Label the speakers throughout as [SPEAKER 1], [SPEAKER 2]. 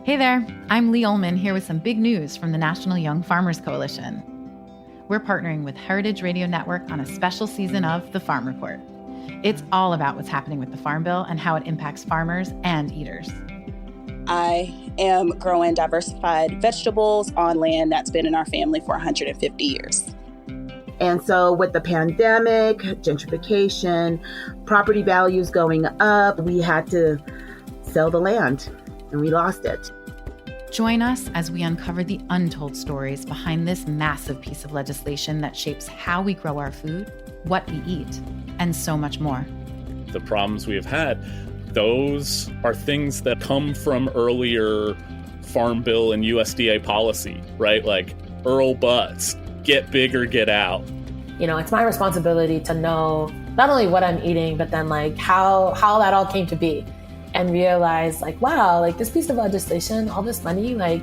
[SPEAKER 1] Hey there, I'm Lee Ullman here with some big news from the National Young Farmers Coalition. We're partnering with Heritage Radio Network on a special season of The Farm Report. It's all about what's happening with the Farm Bill and how it impacts farmers and eaters.
[SPEAKER 2] I am growing diversified vegetables on land that's been in our family for 150 years.
[SPEAKER 3] And so with the pandemic, gentrification, property values going up, we had to sell the land and we lost it.
[SPEAKER 1] Join us as we uncover the untold stories behind this massive piece of legislation that shapes how we grow our food, what we eat, and so much more.
[SPEAKER 4] The problems we have had, those are things that come from earlier Farm Bill and USDA policy, right? Like Earl Butz, get big or get out.
[SPEAKER 5] You know, it's my responsibility to know not only what I'm eating, but then like how that all came to be. And realize like, wow, like this piece of legislation, all this money, like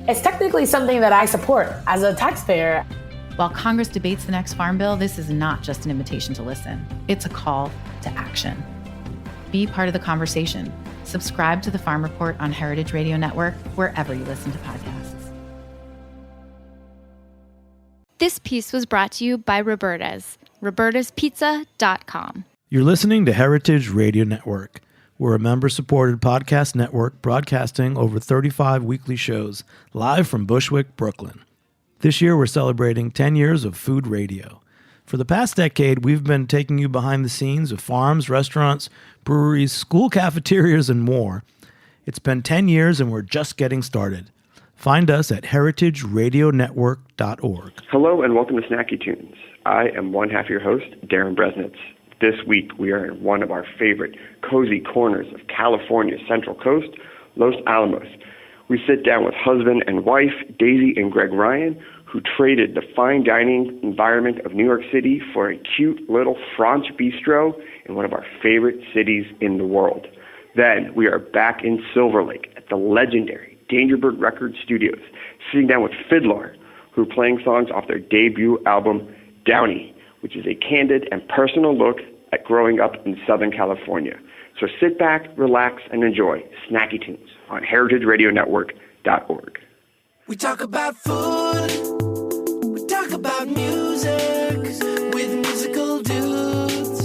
[SPEAKER 5] it's technically something that I support as a taxpayer.
[SPEAKER 1] While Congress debates the next Farm Bill, this is not just an invitation to listen. It's a call to action. Be part of the conversation. Subscribe to the Farm Report on Heritage Radio Network, wherever you listen to podcasts.
[SPEAKER 6] This piece was brought to you by Roberta's, robertaspizza.com.
[SPEAKER 7] You're listening to Heritage Radio Network. We're a member-supported podcast network broadcasting over 35 weekly shows live from Bushwick, Brooklyn. This year, we're celebrating 10 years of food radio. For the past decade, we've been taking you behind the scenes of farms, restaurants, breweries, school cafeterias, and more. It's been 10 years, and we're just getting started. Find us at heritageradionetwork.org.
[SPEAKER 8] Hello, and welcome to Snacky Tunes. I am one half your host, Darren Bresnitz. This week, we are in one of our favorite cozy corners of California's Central Coast, Los Alamos. We sit down with husband and wife, Daisy and Greg Ryan, who traded the fine dining environment of New York City for a cute little French bistro in one of our favorite cities in the world. Then we are back in Silver Lake at the legendary Dangerbird Records Studios, sitting down with Fiddler, who are playing songs off their debut album, Downey, which is a candid and personal look at growing up in Southern California. So sit back, relax, and enjoy Snacky Tunes on heritageradionetwork.org.
[SPEAKER 9] We talk about food, we talk about music, with musical dudes,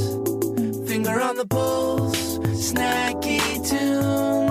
[SPEAKER 9] finger on the pulse, Snacky Tunes.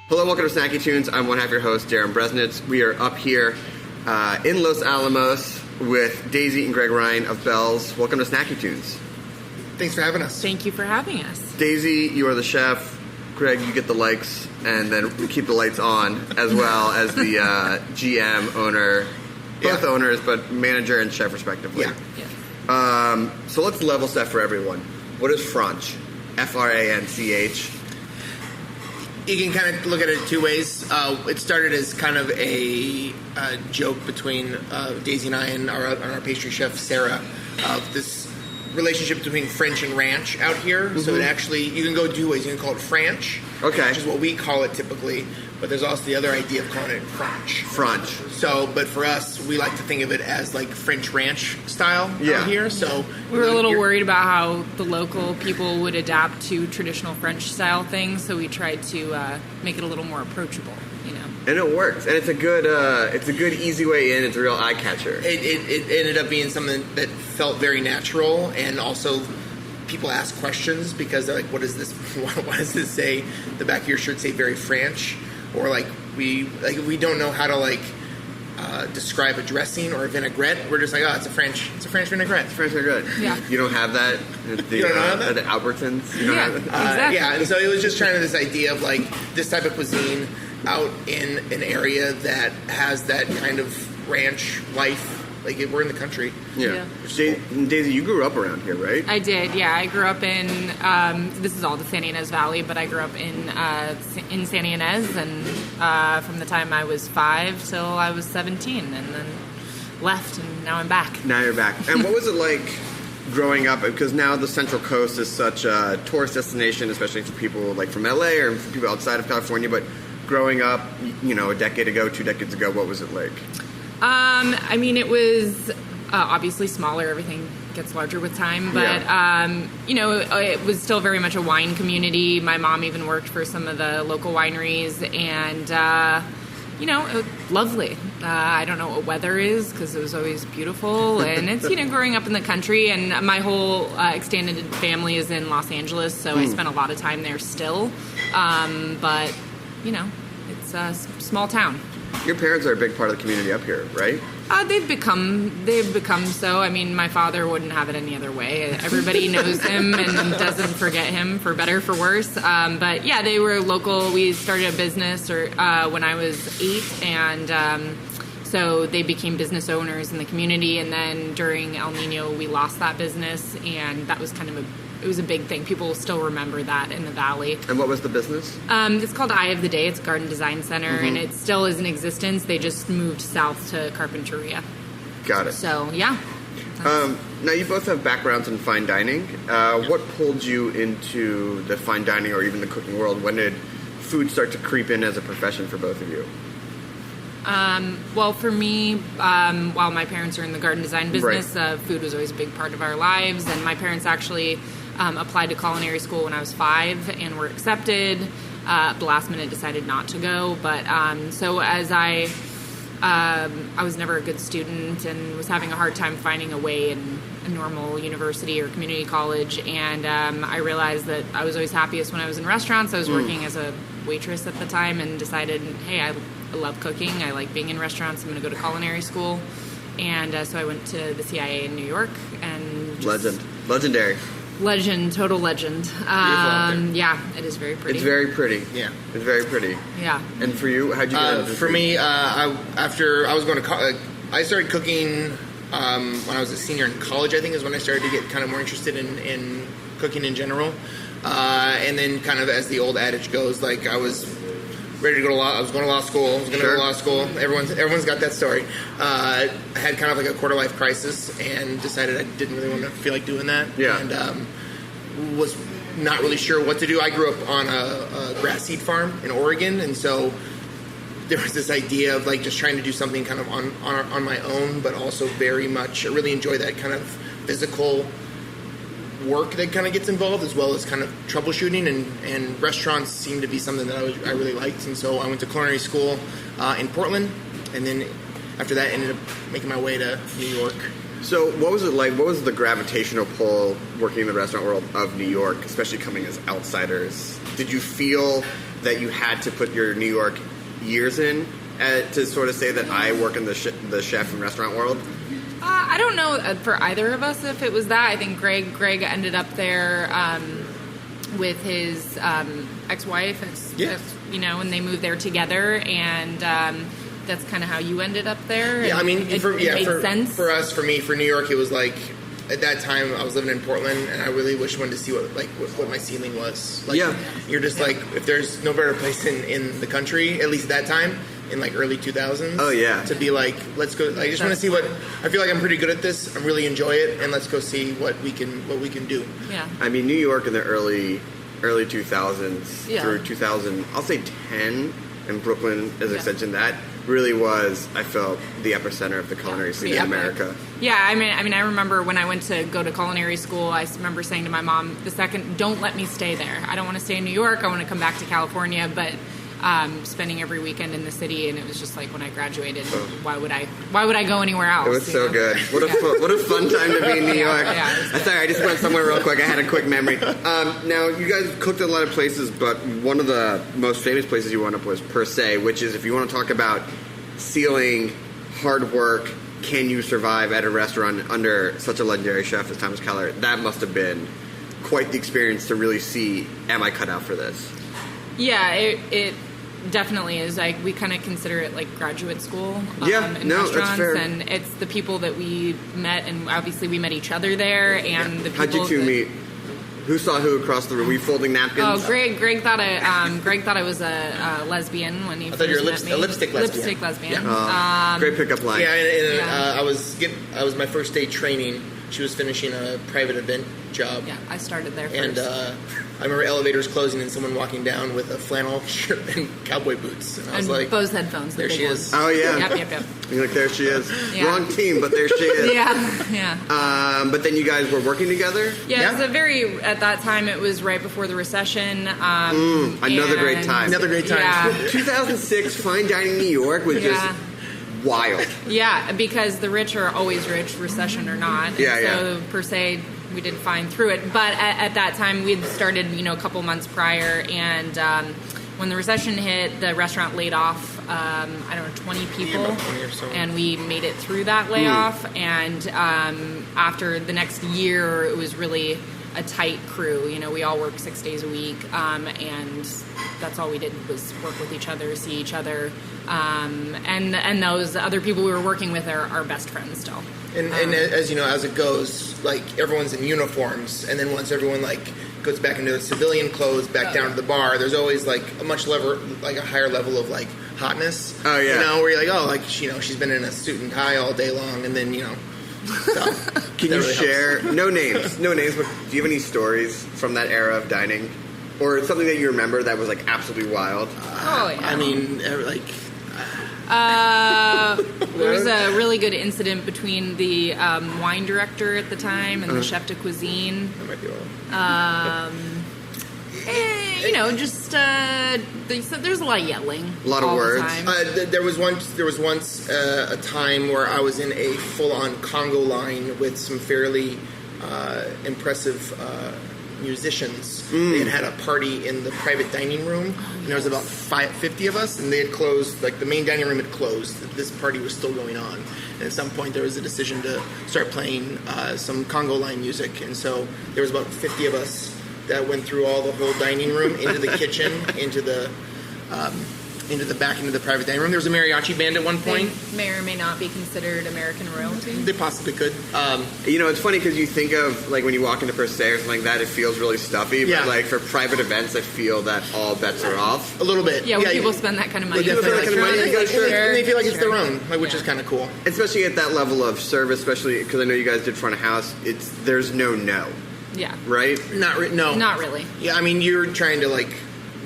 [SPEAKER 10] Hello, welcome to Snacky Tunes. I'm one half your host, Darren Bresnitz. We are up here in Los Alamos with Daisy and Greg Ryan of Bells. Welcome to Snacky Tunes.
[SPEAKER 11] Thanks for having us.
[SPEAKER 12] Thank you for having us.
[SPEAKER 10] Daisy, you are the chef. Greg, you get the likes, and then we keep the lights on, as well as the GM, owner, both owners, but manager and chef respectively.
[SPEAKER 11] Yeah.
[SPEAKER 10] So let's level set for everyone. What is Franch? F-R-A-N-C-H.
[SPEAKER 11] You can kind of look at it two ways. It started as kind of a joke between Daisy and I and our pastry chef, Sarah, of this relationship between French and ranch out here. Mm-hmm. So it actually, you can go two ways. You can call it Franch, which is what we call it typically, but there's also the other idea of calling it Franch. So, but for us, we like to think of it as like French ranch style out here. So
[SPEAKER 12] we were a little worried about how the local people would adapt to traditional French style things, so we tried to make it a little more approachable, you know.
[SPEAKER 10] And it works, and it's a good easy way in. It's a real eye catcher.
[SPEAKER 11] It ended up being something that felt very natural, and also people ask questions because they're like, "What is this? Why does this say the back of your shirt say very French?" Or we don't know how to describe a dressing or a vinaigrette. We're just like, oh, it's a French vinaigrette.
[SPEAKER 10] It's French vinaigrette.
[SPEAKER 12] Yeah.
[SPEAKER 10] You don't have that at the,
[SPEAKER 11] you don't have that?
[SPEAKER 10] At the Albertsons? You don't have that?
[SPEAKER 12] Exactly.
[SPEAKER 11] Yeah, and so it was just trying to this idea of like this type of cuisine out in an area that has that kind of ranch life. Like, we're in the country.
[SPEAKER 10] Yeah. Daisy, you grew up around here, right?
[SPEAKER 12] I did, yeah. I grew up in, this is all the Santa Ynez Valley, but I grew up in Santa Ynez, and from the time I was 5 till I was 17, and then left, and now I'm back.
[SPEAKER 10] Now you're back. And what was it like growing up? Because now the Central Coast is such a tourist destination, especially for people like from LA or for people outside of California, but growing up, a decade ago, 2 decades ago, what was it like?
[SPEAKER 12] I mean, it was obviously smaller. Everything gets larger with time. But, it was still very much a wine community. My mom even worked for some of the local wineries. And, it was lovely. I don't know what weather is because it was always beautiful. And it's, growing up in the country. And my whole extended family is in Los Angeles. So I spent a lot of time there still. But, it's a small town.
[SPEAKER 10] Your parents are a big part of the community up here, right?
[SPEAKER 12] They've become so. I mean, my father wouldn't have it any other way. Everybody knows him and doesn't forget him, for better, for worse. But yeah, they were local. We started a business when I was 8, and so they became business owners in the community. And then during El Nino, we lost that business, and that was kind of it was a big thing. People still remember that in the valley.
[SPEAKER 10] And what was the business?
[SPEAKER 12] It's called Eye of the Day. It's a garden design center, and it still is in existence. They just moved south to Carpinteria.
[SPEAKER 10] Got it.
[SPEAKER 12] So, yeah.
[SPEAKER 10] Now, you both have backgrounds in fine dining. What pulled you into the fine dining or even the cooking world? When did food start to creep in as a profession for both of you?
[SPEAKER 12] Well, for me, while my parents are in the garden design business, food was always a big part of our lives. And my parents actually applied to culinary school when I was 5 and were accepted. At the last minute decided not to go. But so as I was never a good student and was having a hard time finding a way in a normal university or community college. And I realized that I was always happiest when I was in restaurants. I was working as a waitress at the time and decided, hey, I love cooking. I like being in restaurants. I'm going to go to culinary school. And so I went to the CIA in New York. And
[SPEAKER 10] Legendary.
[SPEAKER 12] Total legend. Yeah, it is very pretty.
[SPEAKER 10] It's very pretty.
[SPEAKER 11] Yeah.
[SPEAKER 10] It's very pretty.
[SPEAKER 12] Yeah.
[SPEAKER 10] And for you, how'd you get into
[SPEAKER 11] For me, after I was going to I started cooking when I was a senior in college, I think, is when I started to get kind of more interested in cooking in general. And then kind of as the old adage goes, like I was ready to go to law. I was going to law school. I was going to go to law school. Everyone's got that story. I had kind of like a quarter life crisis and decided I didn't really want to feel like doing that.
[SPEAKER 10] Yeah.
[SPEAKER 11] And was not really sure what to do. I grew up on a grass seed farm in Oregon, and so there was this idea of like just trying to do something kind of on my own, but also very much I really enjoy that kind of physical work that kind of gets involved, as well as kind of troubleshooting, and restaurants seemed to be something that I really liked. And so I went to culinary school in Portland, and then after that ended up making my way to New York.
[SPEAKER 10] So what was it like? What was the gravitational pull working in the restaurant world of New York, especially coming as outsiders? Did you feel that you had to put your New York years in to sort of say that I work in the chef and restaurant world?
[SPEAKER 12] I don't know for either of us if it was that. I think Greg ended up there with his ex-wife, and they moved there together, and that's kind of how you ended up there.
[SPEAKER 11] Yeah, I mean,
[SPEAKER 12] it made sense.
[SPEAKER 11] For us, for me, for New York, it was like, at that time, I was living in Portland, and I really wanted to see what my ceiling was. Like, you're just like, if there's no better place in the country, at least at that time, in like early 2000s.
[SPEAKER 10] Oh yeah.
[SPEAKER 11] To be like, let's go. I just want to see what. I feel like I'm pretty good at this. I really enjoy it, and let's go see what we can do.
[SPEAKER 12] Yeah.
[SPEAKER 10] I mean, New York in the early 2000s through 2000, I'll say 10, and Brooklyn as an extension, that really was, I felt, the epicenter of the culinary scene in America.
[SPEAKER 12] Yeah, I mean, I remember when I went to go to culinary school, I remember saying to my mom, don't let me stay there. I don't want to stay in New York. I want to come back to California, but spending every weekend in the city, and it was just like, when I graduated, why would I go anywhere else?
[SPEAKER 10] It was so good. What a fun time to be in New York. Sorry, I just went somewhere real quick. I had a quick memory. Now, you guys cooked at a lot of places, but one of the most famous places you wound up was Per Se, which is, if you want to talk about ceiling, hard work, can you survive at a restaurant under such a legendary chef as Thomas Keller, that must have been quite the experience to really see, am I cut out for this?
[SPEAKER 12] Yeah, it definitely is. Like, we kind of consider it like graduate school in restaurants,
[SPEAKER 10] that's fair.
[SPEAKER 12] And it's the people that we met, and obviously we met each other there, and the people.
[SPEAKER 10] How'd you two meet? Who saw who across the room? Were you folding napkins?
[SPEAKER 12] Oh, Greg thought I was a lesbian when he
[SPEAKER 11] I thought you were
[SPEAKER 12] met me.
[SPEAKER 11] a lipstick lesbian.
[SPEAKER 12] Lipstick lesbian.
[SPEAKER 10] Yeah. Great pickup line.
[SPEAKER 11] Yeah, and I was my first day training. She was finishing a private event job.
[SPEAKER 12] Yeah, I started there first.
[SPEAKER 11] And I remember elevators closing and someone walking down with a flannel shirt and cowboy boots. And I was like,
[SPEAKER 12] Bose headphones.
[SPEAKER 11] There she is.
[SPEAKER 10] Oh, yeah.
[SPEAKER 12] Yep.
[SPEAKER 10] You're like, there she is. Yeah. Wrong team, but there she is.
[SPEAKER 12] Yeah.
[SPEAKER 10] But then you guys were working together?
[SPEAKER 12] Yeah, it was at that time, it was right before the recession.
[SPEAKER 10] Another great time.
[SPEAKER 12] Yeah.
[SPEAKER 10] 2006, fine dining New York was just wild.
[SPEAKER 12] Yeah, because the rich are always rich, recession or not. So Per Se, we did fine through it. But at that time, we'd started, a couple months prior, and when the recession hit, the restaurant laid off, 20 people,
[SPEAKER 11] about 20 or so.
[SPEAKER 12] And we made it through that layoff. And after the next year, it was really a tight crew. We all worked 6 days a week, and that's all we did was work with each other, see each other, and those other people we were working with are our best friends still.
[SPEAKER 11] And as you know, as it goes, like, everyone's in uniforms, and then once everyone goes back into civilian clothes, back down to the bar, there's always a higher level of hotness.
[SPEAKER 10] Oh yeah.
[SPEAKER 11] Where you're she's been in a suit and tie all day long, and then So,
[SPEAKER 10] can you really share helps. no names, but do you have any stories from that era of dining, or something that you remember that was absolutely wild?
[SPEAKER 11] I mean,
[SPEAKER 12] there was a really good incident between the wine director at the time and the chef de cuisine.
[SPEAKER 11] That might be wrong.
[SPEAKER 12] There's a lot of yelling.
[SPEAKER 10] A lot of words.
[SPEAKER 11] There was once a time where I was in a full-on Congo line with some fairly impressive musicians. They had a party in the private dining room, and there was about 50 of us, and they had closed, the main dining room had closed. This party was still going on. And at some point, there was a decision to start playing some Congo line music, and so there was about 50 of us that went through all the whole dining room, into the kitchen, into the back, into the private dining room. There was a mariachi band at one point.
[SPEAKER 12] They may or may not be considered American royalty.
[SPEAKER 11] They possibly could.
[SPEAKER 10] It's funny because you think of, when you walk into Per Se or something like that, it feels really stuffy.
[SPEAKER 11] Yeah.
[SPEAKER 10] But, for private events, I feel that all bets are off.
[SPEAKER 11] A little bit.
[SPEAKER 12] Yeah, when people spend that kind of money.
[SPEAKER 10] And
[SPEAKER 11] they feel like it's their own, which is kind of cool.
[SPEAKER 10] Especially at that level of service, especially because I know you guys did front of house, there's no.
[SPEAKER 12] Yeah.
[SPEAKER 10] Right?
[SPEAKER 11] No.
[SPEAKER 12] Not really.
[SPEAKER 11] Yeah, I mean, you're trying to,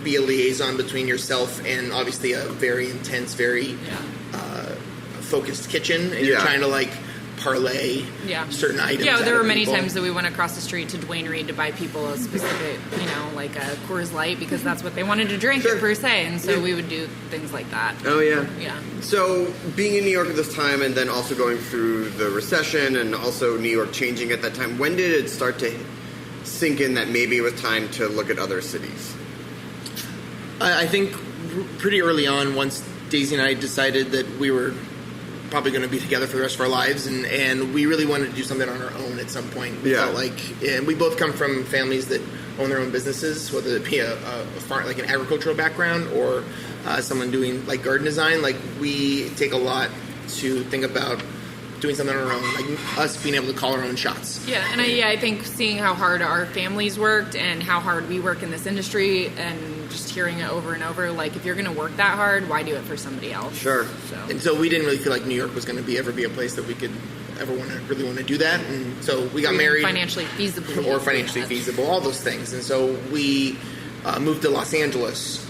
[SPEAKER 11] be a liaison between yourself and obviously a very intense, very focused kitchen, and you're trying to parlay certain items.
[SPEAKER 12] Yeah, there were many times that we went across the street to Duane Reade to buy people a specific, a Coors Light, because that's what they wanted to drink at Per Se, and so we would do things like that.
[SPEAKER 10] Oh yeah.
[SPEAKER 12] Yeah.
[SPEAKER 10] So being in New York at this time, and then also going through the recession, and also New York changing at that time, when did it start to sink in that maybe it was time to look at other cities?
[SPEAKER 11] I think pretty early on, once Daisy and I decided that we were probably going to be together for the rest of our lives, and we really wanted to do something on our own at some point. We felt like, and we both come from families that own their own businesses, whether it be a farm, like an agricultural background, or someone doing like garden design. Like, we take a lot to think about doing something on our own, like us being able to call our own shots.
[SPEAKER 12] Yeah, and I think seeing how hard our families worked and how hard we work in this industry, and just hearing it over and over, like, if you're going to work that hard, why do it for somebody else?
[SPEAKER 10] Sure.
[SPEAKER 11] And so we didn't really feel like New York was going to ever be a place that we could ever really want to do that. And so we got married.
[SPEAKER 12] Financially feasible.
[SPEAKER 11] Or financially feasible, all those things. And so we moved to Los Angeles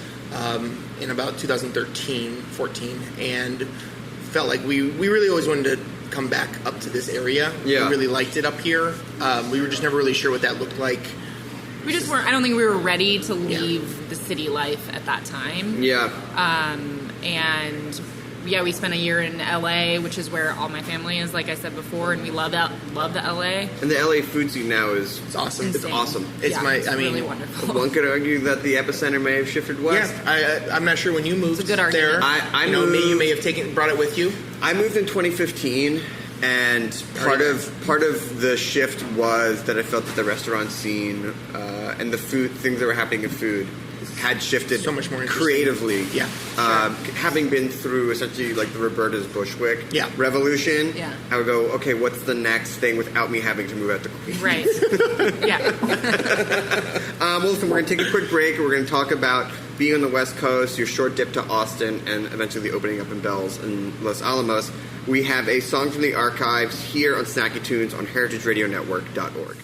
[SPEAKER 11] in about 2013, 14, and felt like we really always wanted to come back up to this area.
[SPEAKER 10] Yeah.
[SPEAKER 11] We really liked it up here. We were just never really sure what that looked like.
[SPEAKER 12] We just weren't, I don't think we were ready to leave the city life at that time.
[SPEAKER 10] Yeah.
[SPEAKER 12] And yeah, we spent a year in LA, which is where all my family is, like I said before, and we love the LA.
[SPEAKER 10] And the LA food scene now is
[SPEAKER 11] awesome.
[SPEAKER 10] It's awesome.
[SPEAKER 12] It's really wonderful.
[SPEAKER 10] One could argue that the epicenter may have shifted west.
[SPEAKER 11] Yeah, I'm not sure when you moved
[SPEAKER 12] it's a good
[SPEAKER 11] there.
[SPEAKER 10] I
[SPEAKER 11] know
[SPEAKER 10] moved,
[SPEAKER 11] you may have brought it with you.
[SPEAKER 10] I moved in 2015, and part of the shift was that I felt that the restaurant scene and the food things that were happening in food had shifted
[SPEAKER 11] so much more
[SPEAKER 10] creatively.
[SPEAKER 11] Yeah,
[SPEAKER 10] having been through essentially like the Roberta's Bushwick revolution,
[SPEAKER 12] Yeah.
[SPEAKER 10] I would go, okay, what's the next thing without me having to move out to Queens?
[SPEAKER 12] Right. Yeah.
[SPEAKER 10] Well, listen, we're going to take a quick break. We're going to talk about being on the West Coast, your short dip to Austin, and eventually the opening up in Bells in Los Alamos. We have a song from the archives here on Snacky Tunes on heritageradionetwork.org.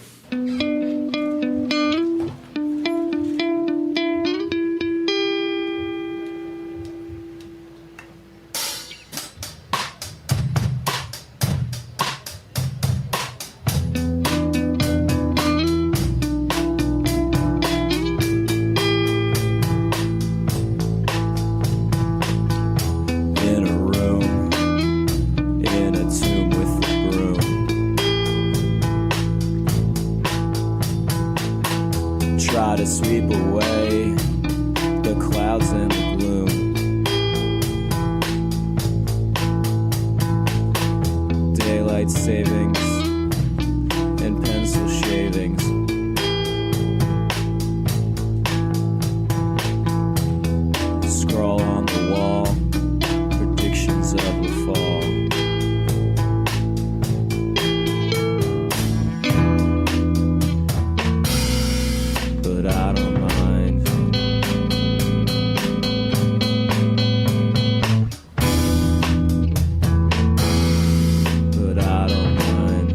[SPEAKER 13] Try to sweep away the clouds and the gloom. Daylight savings and pencil shavings. Scrawl on the wall, predictions of the fall. But I don't mind. But I don't mind.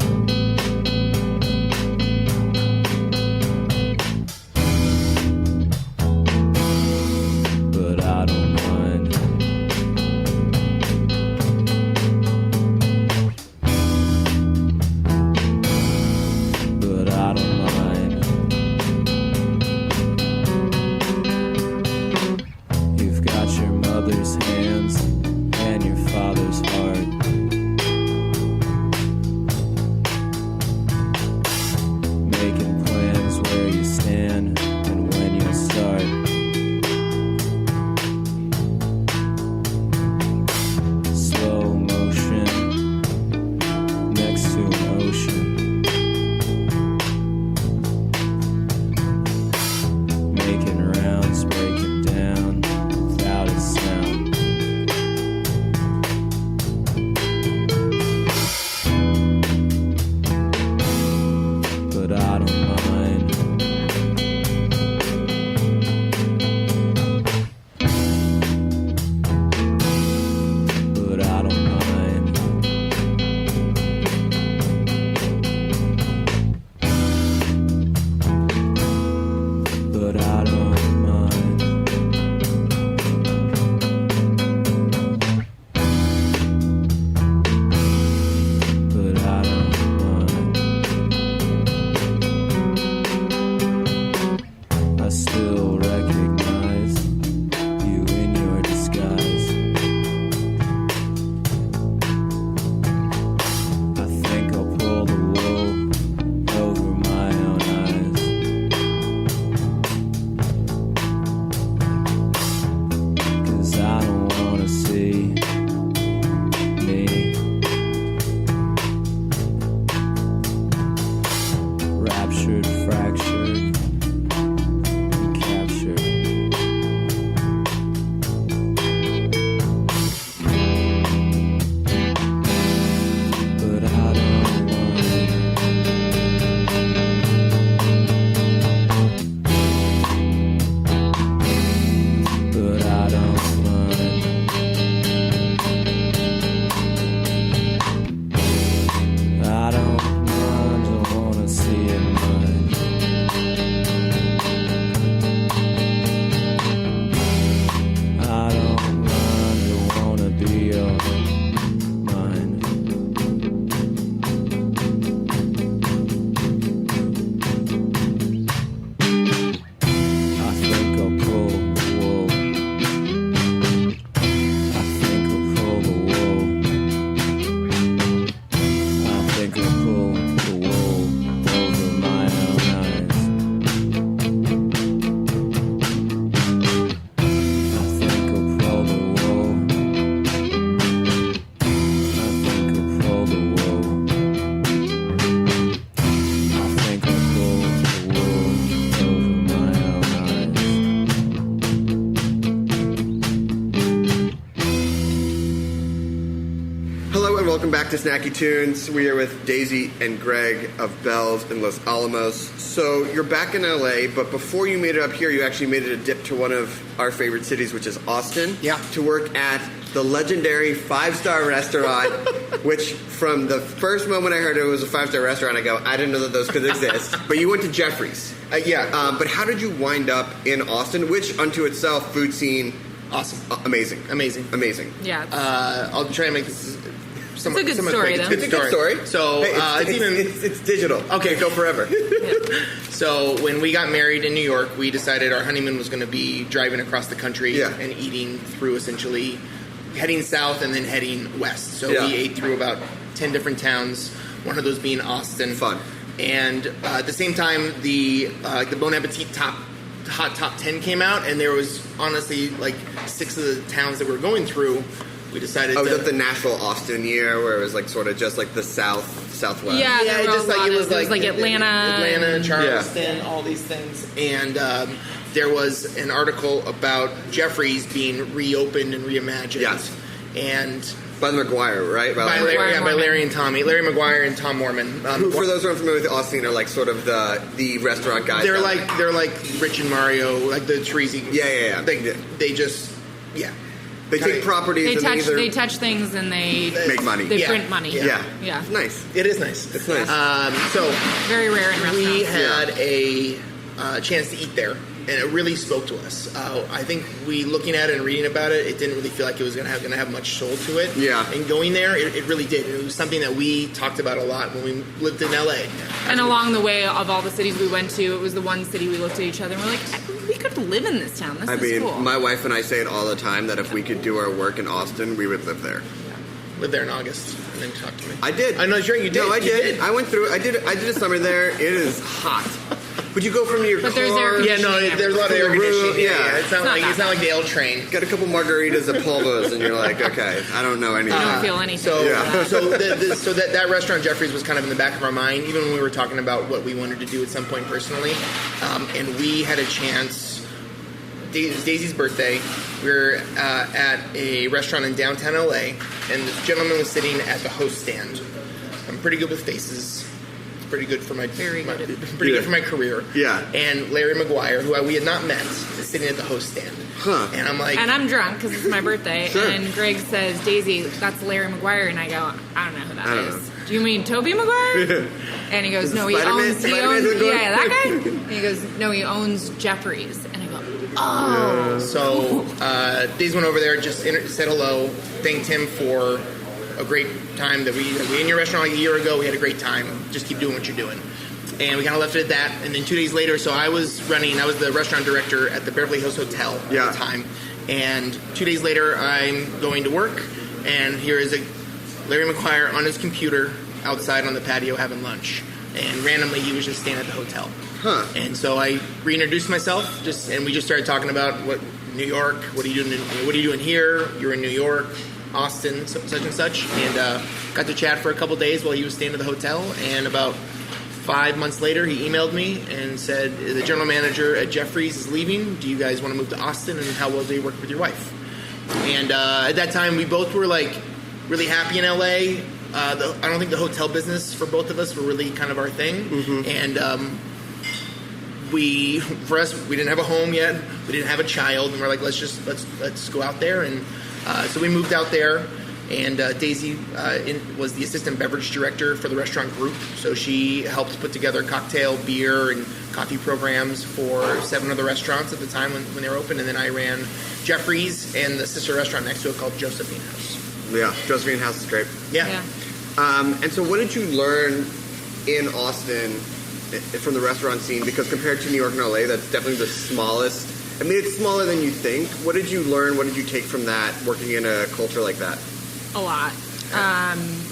[SPEAKER 10] welcome back to Snacky Tunes. We are with Daisy and Greg of Bell's in Los Alamos. So you're back in LA, but before you made it up here, you actually made it a dip to one of our favorite cities, which is Austin.
[SPEAKER 11] Yeah.
[SPEAKER 10] To work at the legendary 5-star restaurant, which from the first moment I heard it was a 5-star restaurant, I go, I didn't know that those could exist. But you went to Jeffrey's.
[SPEAKER 11] Yeah.
[SPEAKER 10] But how did you wind up in Austin, which unto itself, food scene,
[SPEAKER 11] awesome.
[SPEAKER 10] Amazing.
[SPEAKER 12] Yeah.
[SPEAKER 11] I'll try to make this somewhat,
[SPEAKER 12] it's a good story, though.
[SPEAKER 10] It's a good story.
[SPEAKER 11] So
[SPEAKER 10] hey, it's digital.
[SPEAKER 11] Okay,
[SPEAKER 10] go forever.
[SPEAKER 11] So when we got married in New York, we decided our honeymoon was going to be driving across the country and eating through, essentially heading south and then heading west. So we ate through about 10 different towns, one of those being Austin.
[SPEAKER 10] Fun.
[SPEAKER 11] And at the same time, the Bon Appetit Hot Top 10 came out, and there was honestly like 6 of the towns that we were going through. We decided
[SPEAKER 10] was that the Nashville Austin year where it was like sort of just like the southwest?
[SPEAKER 12] Yeah,
[SPEAKER 11] it just like it was like
[SPEAKER 12] Atlanta,
[SPEAKER 11] Charleston, all these things. And there was an article about Jeffrey's being reopened and reimagined.
[SPEAKER 10] Yes.
[SPEAKER 11] And
[SPEAKER 10] by the McGuire, right?
[SPEAKER 11] By Larry and Tommy. Larry McGuire and Tom Mormon.
[SPEAKER 10] Who, for those who aren't familiar with Austin, are like sort of the restaurant guys.
[SPEAKER 11] They're like Rich and Mario, like the Treasy.
[SPEAKER 10] Yeah.
[SPEAKER 11] They just
[SPEAKER 10] They take properties
[SPEAKER 12] they touch things and they
[SPEAKER 10] make money.
[SPEAKER 12] They print money.
[SPEAKER 10] Yeah.
[SPEAKER 12] It's
[SPEAKER 10] nice.
[SPEAKER 11] It is nice.
[SPEAKER 10] It's nice.
[SPEAKER 11] So
[SPEAKER 12] very rare in restaurants.
[SPEAKER 11] We had a chance to eat there, and it really spoke to us. I think looking at it and reading about it, it didn't really feel like it was going to have much soul to it.
[SPEAKER 10] Yeah.
[SPEAKER 11] And going there, it really did. It was something that we talked about a lot when we lived in LA.
[SPEAKER 12] And along the way of all the cities we went to, it was the one city we looked at each other and we're like, we could live in this town. This is cool.
[SPEAKER 10] My wife and I say it all the time that if we could do our work in Austin, we would live there.
[SPEAKER 11] Live there in August and then talk to me.
[SPEAKER 10] I did.
[SPEAKER 11] I'm not sure you did.
[SPEAKER 10] No, I did. I went through. I did a summer there. It is hot. But you go from your car.
[SPEAKER 11] There's a lot of air conditioning.
[SPEAKER 10] Yeah.
[SPEAKER 11] It's not like the L train.
[SPEAKER 10] Got a couple margaritas at Polvo's, and you're like, okay, I don't know anything.
[SPEAKER 12] You don't feel anything.
[SPEAKER 11] So that restaurant Jeffrey's was kind of in the back of our mind, even when we were talking about what we wanted to do at some point personally. And we had a chance. It was Daisy's birthday. We were at a restaurant in downtown LA, and this gentleman was sitting at the host stand. I'm pretty good with faces. Pretty good for my good for my career.
[SPEAKER 10] Yeah.
[SPEAKER 11] And Larry McGuire, who we had not met, is sitting at the host stand.
[SPEAKER 10] Huh.
[SPEAKER 11] And I'm like,
[SPEAKER 12] and I'm drunk because it's my birthday.
[SPEAKER 10] Sure.
[SPEAKER 12] And Greg says, Daisy, that's Larry McGuire, and I go, I don't know who that is. Do you mean Tobey Maguire? And he goes, no, he owns that guy. And he goes, no, he owns Jeffrey's. And I go, oh.
[SPEAKER 11] Yeah. So Daisy went over there, just said hello, thanked him for a great time that we in your restaurant like a year ago. We had a great time. Just keep doing what you're doing. And we kind of left it at that. And then 2 days later, so I was the restaurant director at the Beverly Hills Hotel at the time. And 2 days later, I'm going to work, and here is Larry McGuire on his computer outside on the patio having lunch. And randomly, he was just staying at the hotel.
[SPEAKER 10] Huh.
[SPEAKER 11] And so I reintroduced myself, and we just started talking about New York. What are you doing here? You're in New York. Austin, such and such, and got to chat for a couple days while he was staying at the hotel. And about 5 months later, he emailed me and said, the general manager at Jeffrey's is leaving. Do you guys want to move to Austin, and how well do you work with your wife? And at that time, we both were like really happy in LA. I don't think the hotel business for both of us were really kind of our thing. Mm-hmm. And we didn't have a home yet. We didn't have a child, and we're like, let's go out there. And so we moved out there, and Daisy was the assistant beverage director for the restaurant group. So she helped put together cocktail, beer, and coffee programs for 7 other restaurants at the time when they were open. And then I ran Jeffrey's and the sister restaurant next to it called Josephine House.
[SPEAKER 10] Yeah, Josephine House is great.
[SPEAKER 11] Yeah.
[SPEAKER 10] And so what did you learn in Austin from the restaurant scene? Because compared to New York and LA, that's definitely the smallest. I mean, it's smaller than you think. What did you learn? What did you take from that, working in a culture like that?
[SPEAKER 12] A lot.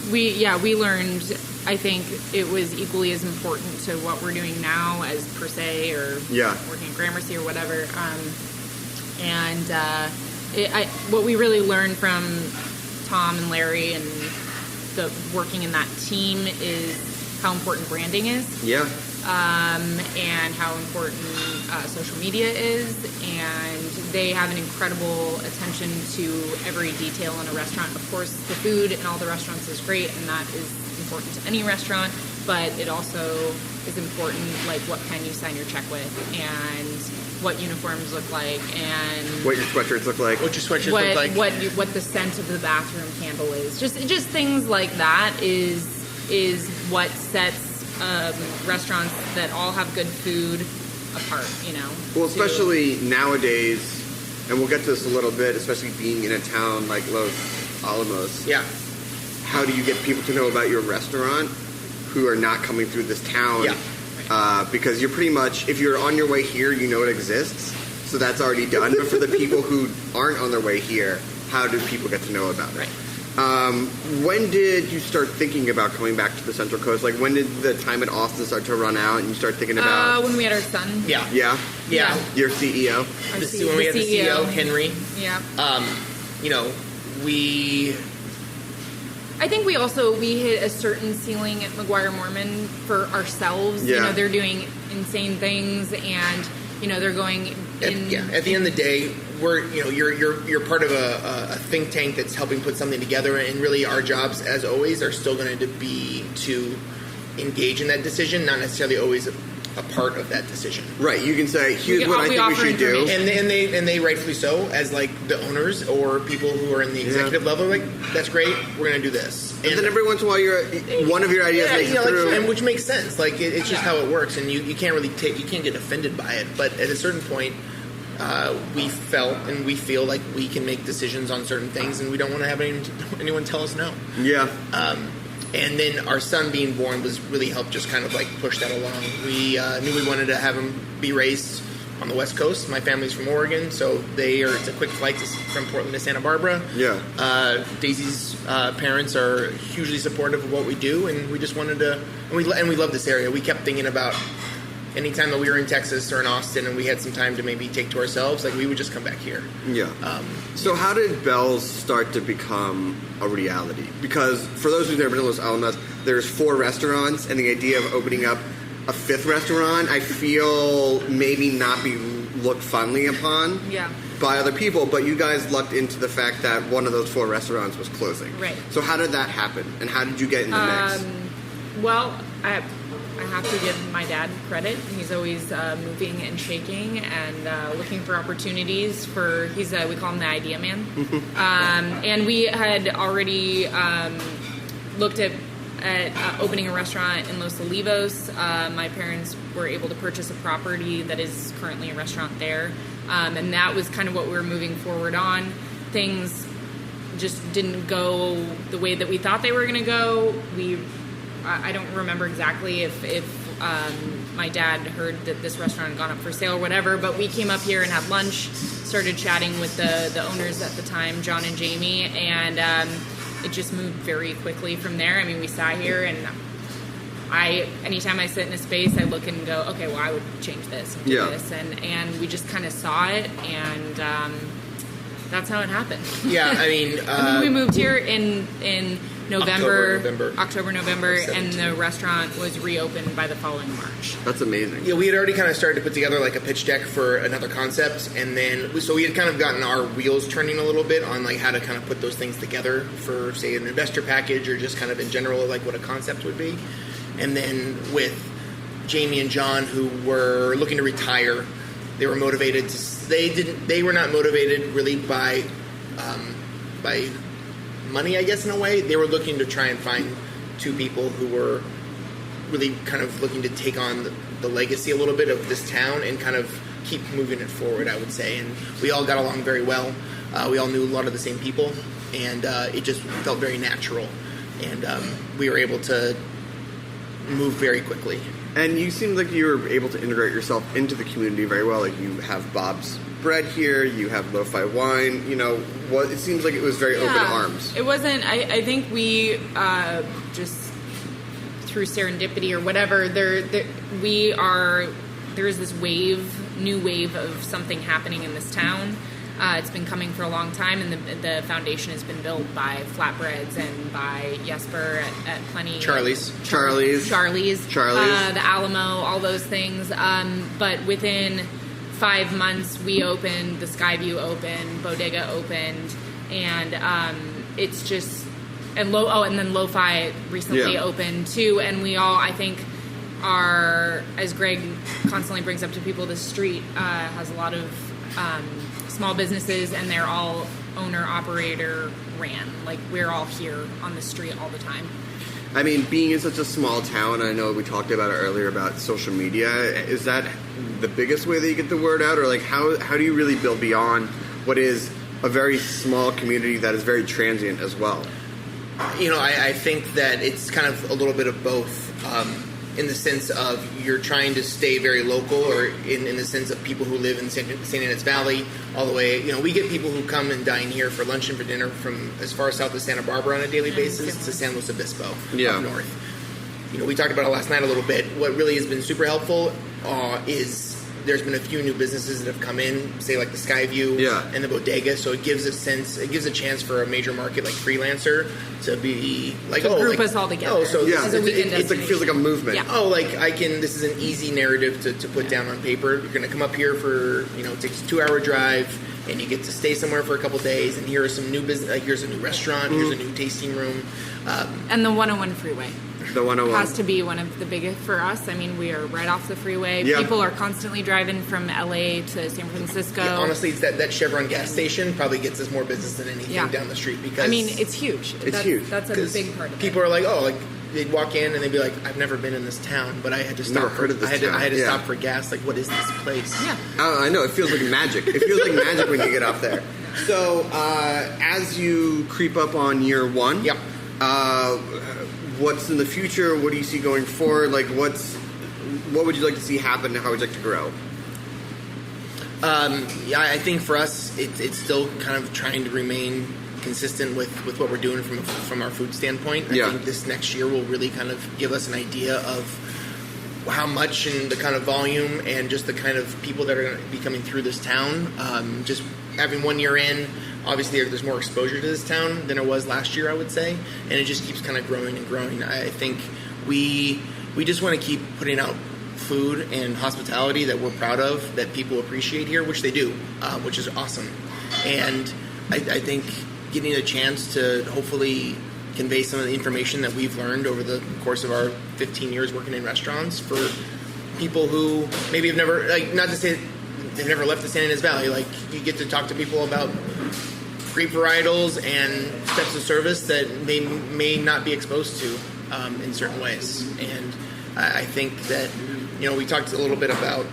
[SPEAKER 12] We learned, I think it was equally as important to what we're doing now as Per Se or working at Gramercy or whatever. What we really learned from Tom and Larry and the working in that team is how important branding is.
[SPEAKER 10] Yeah.
[SPEAKER 12] And how important social media is, and they have an incredible attention to every detail in a restaurant. Of course, the food in all the restaurants is great, and that is important to any restaurant, but it also is important, like, what pen you sign your check with, and what uniforms look like, and
[SPEAKER 10] what your sweatshirts look like.
[SPEAKER 11] What your sweatshirts look like.
[SPEAKER 12] What the scent of the bathroom candle is. Just things like that is what sets restaurants that all have good food apart, you know.
[SPEAKER 10] Well, especially nowadays, and we'll get to this a little bit, especially being in a town like Los Alamos.
[SPEAKER 11] Yeah.
[SPEAKER 10] How do you get people to know about your restaurant who are not coming through this town?
[SPEAKER 11] Yeah.
[SPEAKER 10] Because you're pretty much, if you're on your way here, you know it exists, so that's already done. But for the people who aren't on their way here, how do people get to know about it?
[SPEAKER 12] Right.
[SPEAKER 10] When did you start thinking about coming back to the Central Coast? Like, when did the time at Austin start to run out and you start thinking about...
[SPEAKER 12] when we had our son.
[SPEAKER 11] Yeah.
[SPEAKER 10] Yeah?
[SPEAKER 11] Yeah.
[SPEAKER 10] Your CEO?
[SPEAKER 11] When we had the CEO, Henry.
[SPEAKER 12] Yeah.
[SPEAKER 11] You know,
[SPEAKER 12] I think we hit a certain ceiling at McGuire Mormon for ourselves.
[SPEAKER 10] Yeah.
[SPEAKER 12] You know, they're doing insane things, and, you know, they're going in...
[SPEAKER 11] At the end of the day, you're part of a think tank that's helping put something together, and really our jobs, as always, are still going to be to engage in that decision, not necessarily always a part of that decision.
[SPEAKER 10] Right. You can say, here's what I think we should do.
[SPEAKER 11] And they rightfully so, as like the owners or people who are in the executive level, like, that's great, we're going to do this.
[SPEAKER 10] And then every once in a while, one of your ideas makes it through.
[SPEAKER 11] And which makes sense. Like, it's just how it works, and you can't really you can't get offended by it. But at a certain point, we felt and we feel like we can make decisions on certain things, and we don't want to have anyone tell us no.
[SPEAKER 10] Yeah.
[SPEAKER 11] And then our son being born was really helped just kind of like push that along. We knew we wanted to have him be raised on the West Coast. My family's from Oregon, so it's a quick flight from Portland to Santa Barbara.
[SPEAKER 10] Yeah.
[SPEAKER 11] Daisy's parents are hugely supportive of what we do, and we just wanted to, and we love this area. We kept thinking about anytime that we were in Texas or in Austin and we had some time to maybe take to ourselves, like, we would just come back here.
[SPEAKER 10] Yeah. So how did Bell's start to become a reality? Because for those who've never been to Los Alamos, there's 4 restaurants, and the idea of opening up a 5th restaurant, I feel maybe not be looked fondly upon by other people, but you guys lucked into the fact that one of those 4 restaurants was closing.
[SPEAKER 12] Right.
[SPEAKER 10] So how did that happen, and how did you get in the mix?
[SPEAKER 12] Well, I have to give my dad credit. He's always moving and shaking and looking for opportunities we call him the idea man. And we had already looked at opening a restaurant in Los Olivos. My parents were able to purchase a property that is currently a restaurant there. And that was kind of what we were moving forward on. Things just didn't go the way that we thought they were going to go. I don't remember exactly if my dad heard that this restaurant had gone up for sale or whatever, but we came up here and had lunch, started chatting with the owners at the time, John and Jamie, and it just moved very quickly from there. I mean, we sat here, and anytime I sit in a space, I look and go, okay, well, I would change this and do this, and we just kind of saw it, and that's how it happened.
[SPEAKER 11] Yeah, I mean...
[SPEAKER 12] we moved here in October, November,
[SPEAKER 11] 17.
[SPEAKER 12] and the restaurant was reopened by the following March.
[SPEAKER 10] That's amazing.
[SPEAKER 11] Yeah, we had already kind of started to put together like a pitch deck for another concept, and then so we had kind of gotten our wheels turning a little bit on like how to kind of put those things together for, say, an investor package or just kind of in general like what a concept would be. And then with Jamie and John, who were looking to retire, they were motivated they were not motivated really by money, I guess, in a way. They were looking to try and find 2 people who were really kind of looking to take on the legacy a little bit of this town and kind of keep moving it forward, I would say. And we all got along very well. We all knew a lot of the same people, and it just felt very natural. And we were able to move very quickly.
[SPEAKER 10] And you seemed like you were able to integrate yourself into the community very well. Like, you have Bob's Bread here, you have Lo-Fi Wine, it seems like it was very open arms.
[SPEAKER 12] It wasn't, I think we, just through serendipity or whatever, there is this new wave of something happening in this town. It's been coming for a long time, and the foundation has been built by Flatbreads and by Jesper at Plenty.
[SPEAKER 10] Charlie's.
[SPEAKER 12] The Alamo, all those things. But within 5 months, we opened, the Skyview opened, Bodega opened, and it's just, and then Lo-Fi recently opened too, and we all, I think, are, as Greg constantly brings up to people, the street has a lot of small businesses, and they're all owner-operator ran. Like, we're all here on the street all the time.
[SPEAKER 10] I mean, being in such a small town, I know we talked about it earlier about social media. Is that the biggest way that you get the word out? Or, like, how do you really build beyond what is a very small community that is very transient as well?
[SPEAKER 11] You know, I think that it's kind of a little bit of both. In the sense of you're trying to stay very local, or in the sense of people who live in St. Ines Valley all the way. You know, we get people who come and dine here for lunch and for dinner from as far south as Santa Barbara on a daily basis to San Luis Obispo up north. You know, we talked about it last night a little bit. What really has been super helpful is there's been a few new businesses that have come in, say like the Skyview and the Bodega. So it gives a chance for a major market like Freelancer to be like,
[SPEAKER 12] to group us all together.
[SPEAKER 11] Oh, so
[SPEAKER 10] it feels like a movement.
[SPEAKER 11] Yeah. Oh, like this is an easy narrative to put down on paper. You're going to come up here for, it takes a 2-hour drive, and you get to stay somewhere for a couple days. And here are some new business. Like here's a new restaurant. Here's a new tasting room.
[SPEAKER 12] And the 101 freeway.
[SPEAKER 10] The 101
[SPEAKER 12] has to be one of the biggest for us. I mean, we are right off the freeway.
[SPEAKER 10] Yeah.
[SPEAKER 12] People are constantly driving from LA to San Francisco.
[SPEAKER 11] Yeah, honestly, it's that Chevron gas station probably gets us more business than anything down the street. Because
[SPEAKER 12] I mean, it's huge.
[SPEAKER 11] It's huge.
[SPEAKER 12] That's a big part of it.
[SPEAKER 11] People are like, they'd walk in and they'd be like, I've never been in this town, but I had to stop.
[SPEAKER 10] Never heard of this town.
[SPEAKER 11] I had to stop for gas. Like, what is this place?
[SPEAKER 12] Yeah.
[SPEAKER 10] I know. It feels like magic. It feels like magic when you get up there. So, as you creep up on year 1, what's in the future? What do you see going forward? Like, what would you like to see happen? How would you like to grow?
[SPEAKER 11] I think for us, it's still kind of trying to remain consistent with what we're doing from our food standpoint. I think this next year will really kind of give us an idea of how much and the kind of volume and just the kind of people that are going to be coming through this town. Just having 1 year in, obviously there's more exposure to this town than it was last year, I would say, and it just keeps kind of growing and growing. I think we just want to keep putting out food and hospitality that we're proud of, that people appreciate here, which they do, which is awesome. And I think getting a chance to hopefully convey some of the information that we've learned over the course of our 15 years working in restaurants for people who maybe have never, like, not to say they've never left the Santa Ynez Valley. Like, you get to talk to people about grape varietals and steps of service that they may not be exposed to in certain ways. And I think that, we talked a little bit about,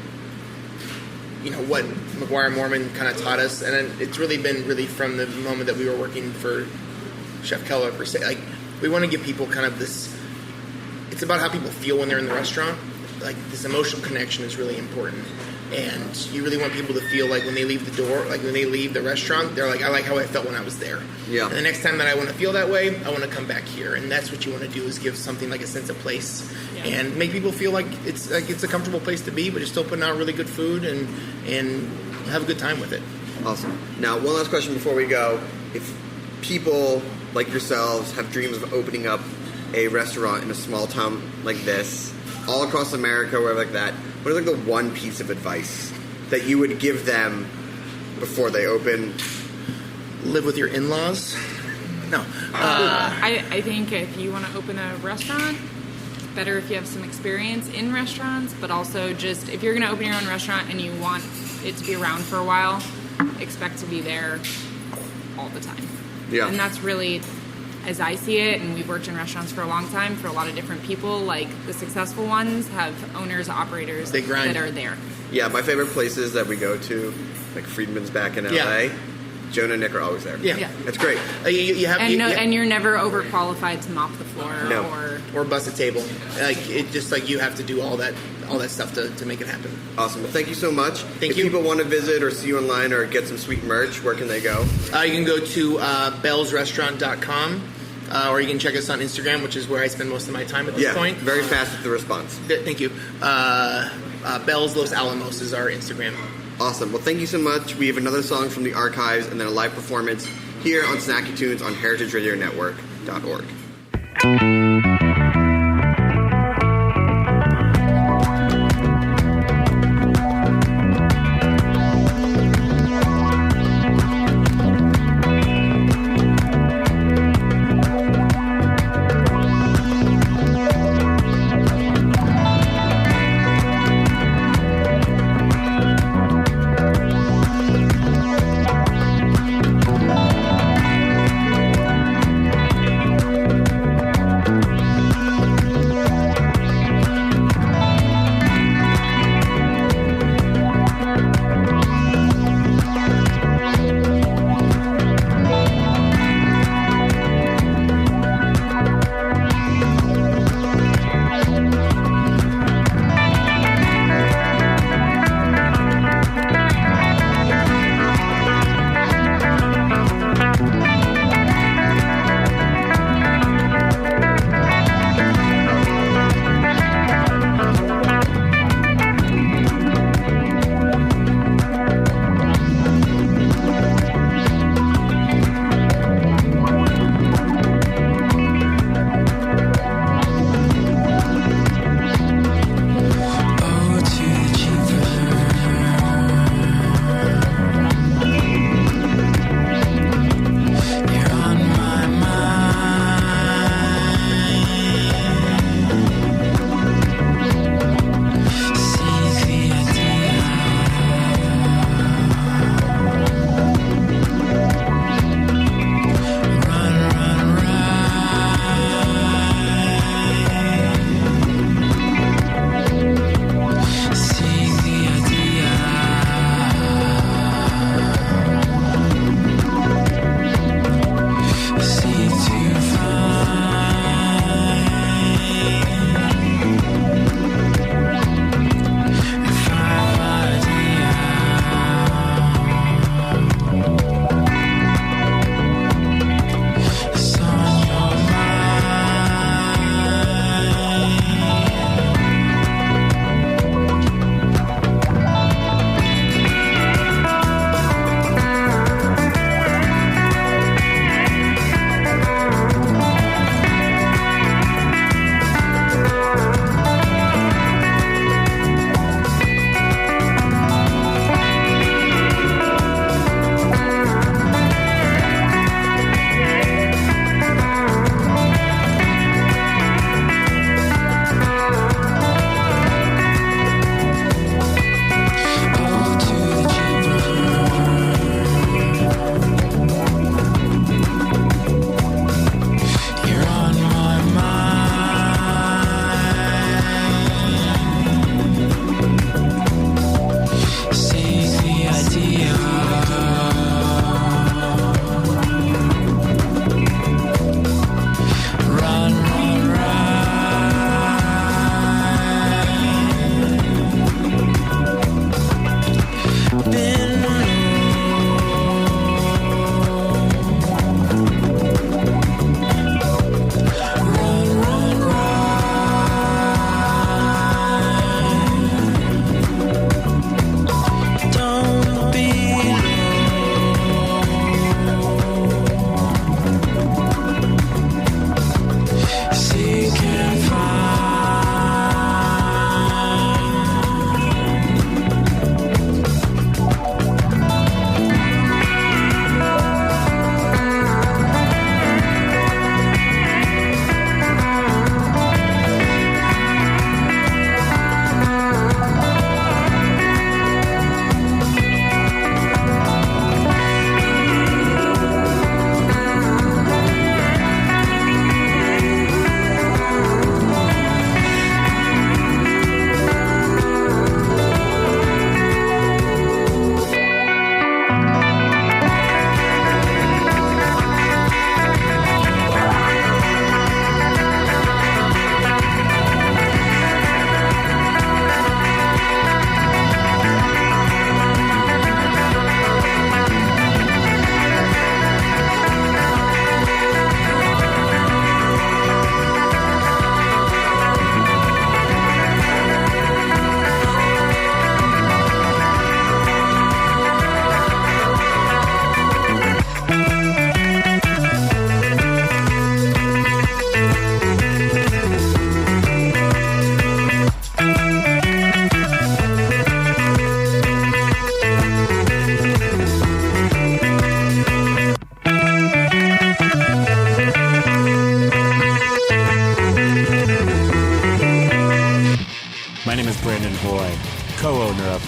[SPEAKER 11] what McGuire-Mormon kind of taught us. And it's really been from the moment that we were working for Chef Keller, per se. Like, we want to give people kind of this, it's about how people feel when they're in the restaurant. Like, this emotional connection is really important. And you really want people to feel like when they leave the door, like when they leave the restaurant, they're like, I like how I felt when I was there.
[SPEAKER 10] Yeah.
[SPEAKER 11] And the next time that I want to feel that way, I want to come back here. And that's what you want to do, is give something like a sense of place and make people feel like it's a comfortable place to be, but you're still putting out really good food and have a good time with it.
[SPEAKER 10] Awesome. Now, one last question before we go. If people like yourselves have dreams of opening up a restaurant in a small town like this, all across America, wherever like that, what is like the one piece of advice that you would give them before they open?
[SPEAKER 11] Live with your in-laws? No.
[SPEAKER 12] I think if you want to open a restaurant, it's better if you have some experience in restaurants, but also just if you're going to open your own restaurant and you want it to be around for a while, expect to be there all the time.
[SPEAKER 10] Yeah.
[SPEAKER 12] And that's really, as I see it, and we've worked in restaurants for a long time for a lot of different people, like the successful ones have owners, operators that are there.
[SPEAKER 10] Yeah, my favorite places that we go to, like Friedman's back in LA, Jonah and Nick are always there.
[SPEAKER 11] Yeah.
[SPEAKER 10] That's great.
[SPEAKER 12] And you're never overqualified to mop the floor
[SPEAKER 11] or bust a table. Like, it just like you have to do all that stuff to make it happen.
[SPEAKER 10] Awesome. Well, thank you so much.
[SPEAKER 11] Thank you.
[SPEAKER 10] If people want to visit or see you online or get some sweet merch, where can they go?
[SPEAKER 11] You can go to bellsrestaurant.com. Or you can check us on Instagram, which is where I spend most of my time at this point.
[SPEAKER 10] Very fast with the response.
[SPEAKER 11] Thank you. Bells Los Alamos is our Instagram.
[SPEAKER 10] Awesome. Well, thank you so much. We have another song from the archives and then a live performance here on Snacky Tunes on heritageradionetwork.org.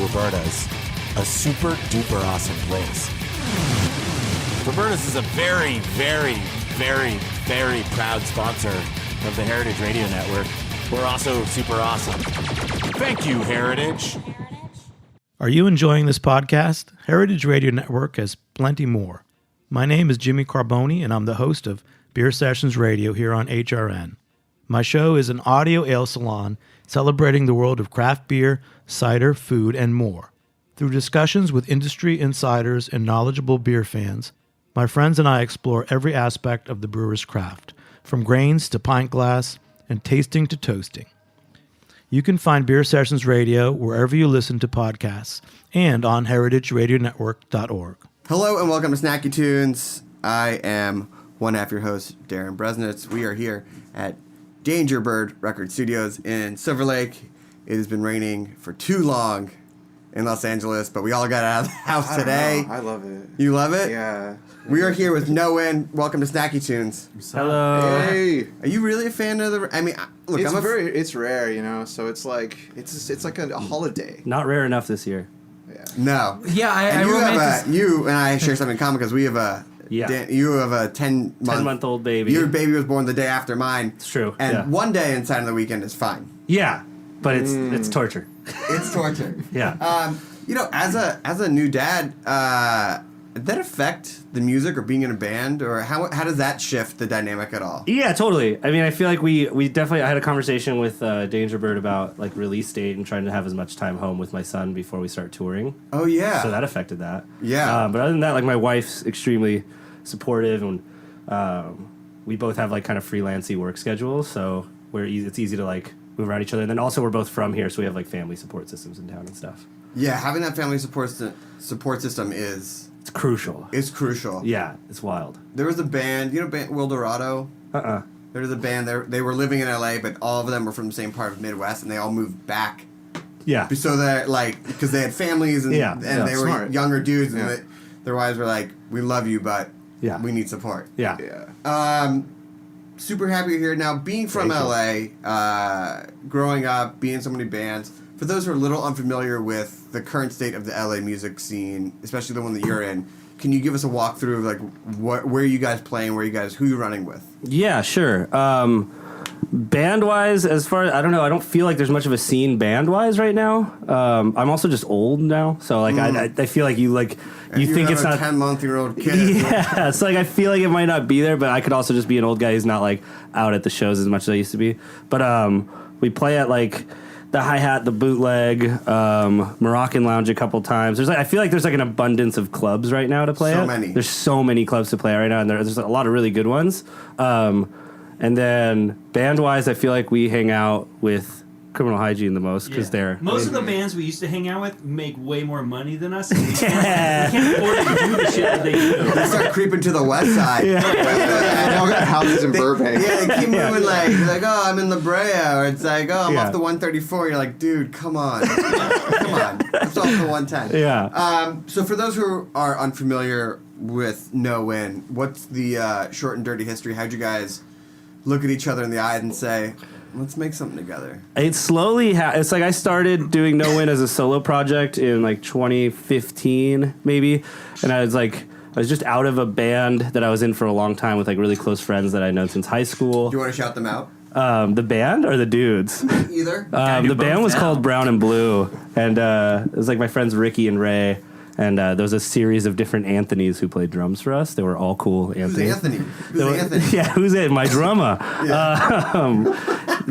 [SPEAKER 14] Roberta's, a super duper awesome place. Roberta's is a very, very, very, very proud sponsor of the Heritage Radio Network. We're also super awesome. Thank you, Heritage.
[SPEAKER 7] Are you enjoying this podcast? Heritage Radio Network has plenty more. My name is Jimmy Carboni, and I'm the host of Beer Sessions Radio here on HRN. My show is an audio ale salon celebrating the world of craft beer, cider, food, and more. Through discussions with industry insiders and knowledgeable beer fans, my friends and I explore every aspect of the brewer's craft, from grains to pint glass and tasting to toasting. You can find Beer Sessions Radio wherever you listen to podcasts and on heritageradionetwork.org.
[SPEAKER 10] Hello and welcome to Snacky Tunes. I am one half your host, Darren Bresnitz. We are here at Danger Bird Record Studios in Silver Lake. It has been raining for too long in Los Angeles, but we all got out of the house today.
[SPEAKER 15] I love it.
[SPEAKER 10] You love it?
[SPEAKER 15] Yeah.
[SPEAKER 10] We are here with No Win. Welcome to Snacky Tunes.
[SPEAKER 15] Hello. Hey.
[SPEAKER 10] Are you really a fan of the? I mean, look,
[SPEAKER 15] it's rare, you know. So it's like a holiday.
[SPEAKER 16] Not rare enough this year.
[SPEAKER 15] Yeah.
[SPEAKER 10] No.
[SPEAKER 16] Yeah, I
[SPEAKER 10] you and I share something in common because we have a.
[SPEAKER 16] Yeah.
[SPEAKER 10] You have a 10-month-old
[SPEAKER 16] baby.
[SPEAKER 10] Your baby was born the day after mine.
[SPEAKER 16] It's true.
[SPEAKER 10] And one day inside of the weekend is fine.
[SPEAKER 16] Yeah, but it's torture.
[SPEAKER 10] It's torture.
[SPEAKER 16] Yeah.
[SPEAKER 10] As a new dad, did that affect the music or being in a band, or how does that shift the dynamic at all?
[SPEAKER 16] Yeah, totally. I mean, I feel like we definitely. I had a conversation with Danger Bird about like release date and trying to have as much time home with my son before we start touring.
[SPEAKER 10] Oh yeah.
[SPEAKER 16] So that affected that.
[SPEAKER 10] Yeah.
[SPEAKER 16] But other than that, like my wife's extremely supportive, and we both have like kind of freelancey work schedules, so it's easy to like move around each other. And then also we're both from here, so we have like family support systems in town and stuff.
[SPEAKER 10] Yeah, having that family support system is...
[SPEAKER 16] It's crucial.
[SPEAKER 10] It's crucial.
[SPEAKER 16] Yeah, it's wild.
[SPEAKER 10] There was a band, Wildorado? There was a band, they were living in LA, but all of them were from the same part of Midwest, and they all moved back.
[SPEAKER 16] Yeah.
[SPEAKER 10] So that, like, because they had families, and they were
[SPEAKER 15] smart.
[SPEAKER 10] younger dudes, and their wives were like, we love you, but we need support.
[SPEAKER 16] Yeah.
[SPEAKER 10] Super happy you're here. Now, being from LA, growing up, being in so many bands, for those who are a little unfamiliar with the current state of the LA music scene, especially the one that you're in, can you give us a walkthrough of like where you guys playing, who you running with?
[SPEAKER 16] Yeah, sure. Band-wise, as far as, I don't know, I don't feel like there's much of a scene band-wise right now. I'm also just old now, so like I feel like you think it's not
[SPEAKER 10] a 10-month-old kid.
[SPEAKER 16] Yeah, so like I feel like it might not be there, but I could also just be an old guy who's not like out at the shows as much as I used to be. But we play at like the Hi-Hat, the Bootleg, Moroccan Lounge a couple times. I feel like there's like an abundance of clubs right now to play at.
[SPEAKER 10] Many.
[SPEAKER 16] There's so many clubs to play at right now, and there's a lot of really good ones. And then band-wise, I feel like we hang out with Criminal Hygiene the most because they're...
[SPEAKER 17] Most of the bands we used to hang out with make way more money than us. And we can't afford to do the shit that they do.
[SPEAKER 10] They start creeping to the west side.
[SPEAKER 15] They all got houses in Burbank.
[SPEAKER 10] Yeah, they keep moving you're like, oh, I'm in La Brea, or it's like, oh, I'm off the 134. You're like, dude, come on. Come on. It's off the 110.
[SPEAKER 16] Yeah.
[SPEAKER 10] So for those who are unfamiliar with No Win, what's the short and dirty history? How'd you guys look at each other in the eyes and say, let's make something together?
[SPEAKER 16] It's slowly... it's like I started doing No Win as a solo project in like 2015, maybe. And I was just out of a band that I was in for a long time with like really close friends that I know since high school.
[SPEAKER 10] Do you want to shout them out?
[SPEAKER 16] The band or the dudes?
[SPEAKER 10] Either.
[SPEAKER 16] The band was called Brown and Blue. And it was like my friends Ricky and Ray. And there was a series of different Anthonys who played drums for us. They were all cool Anthonys.
[SPEAKER 10] Who's Anthony? Who's Anthony?
[SPEAKER 16] Yeah, who's it? My drummer.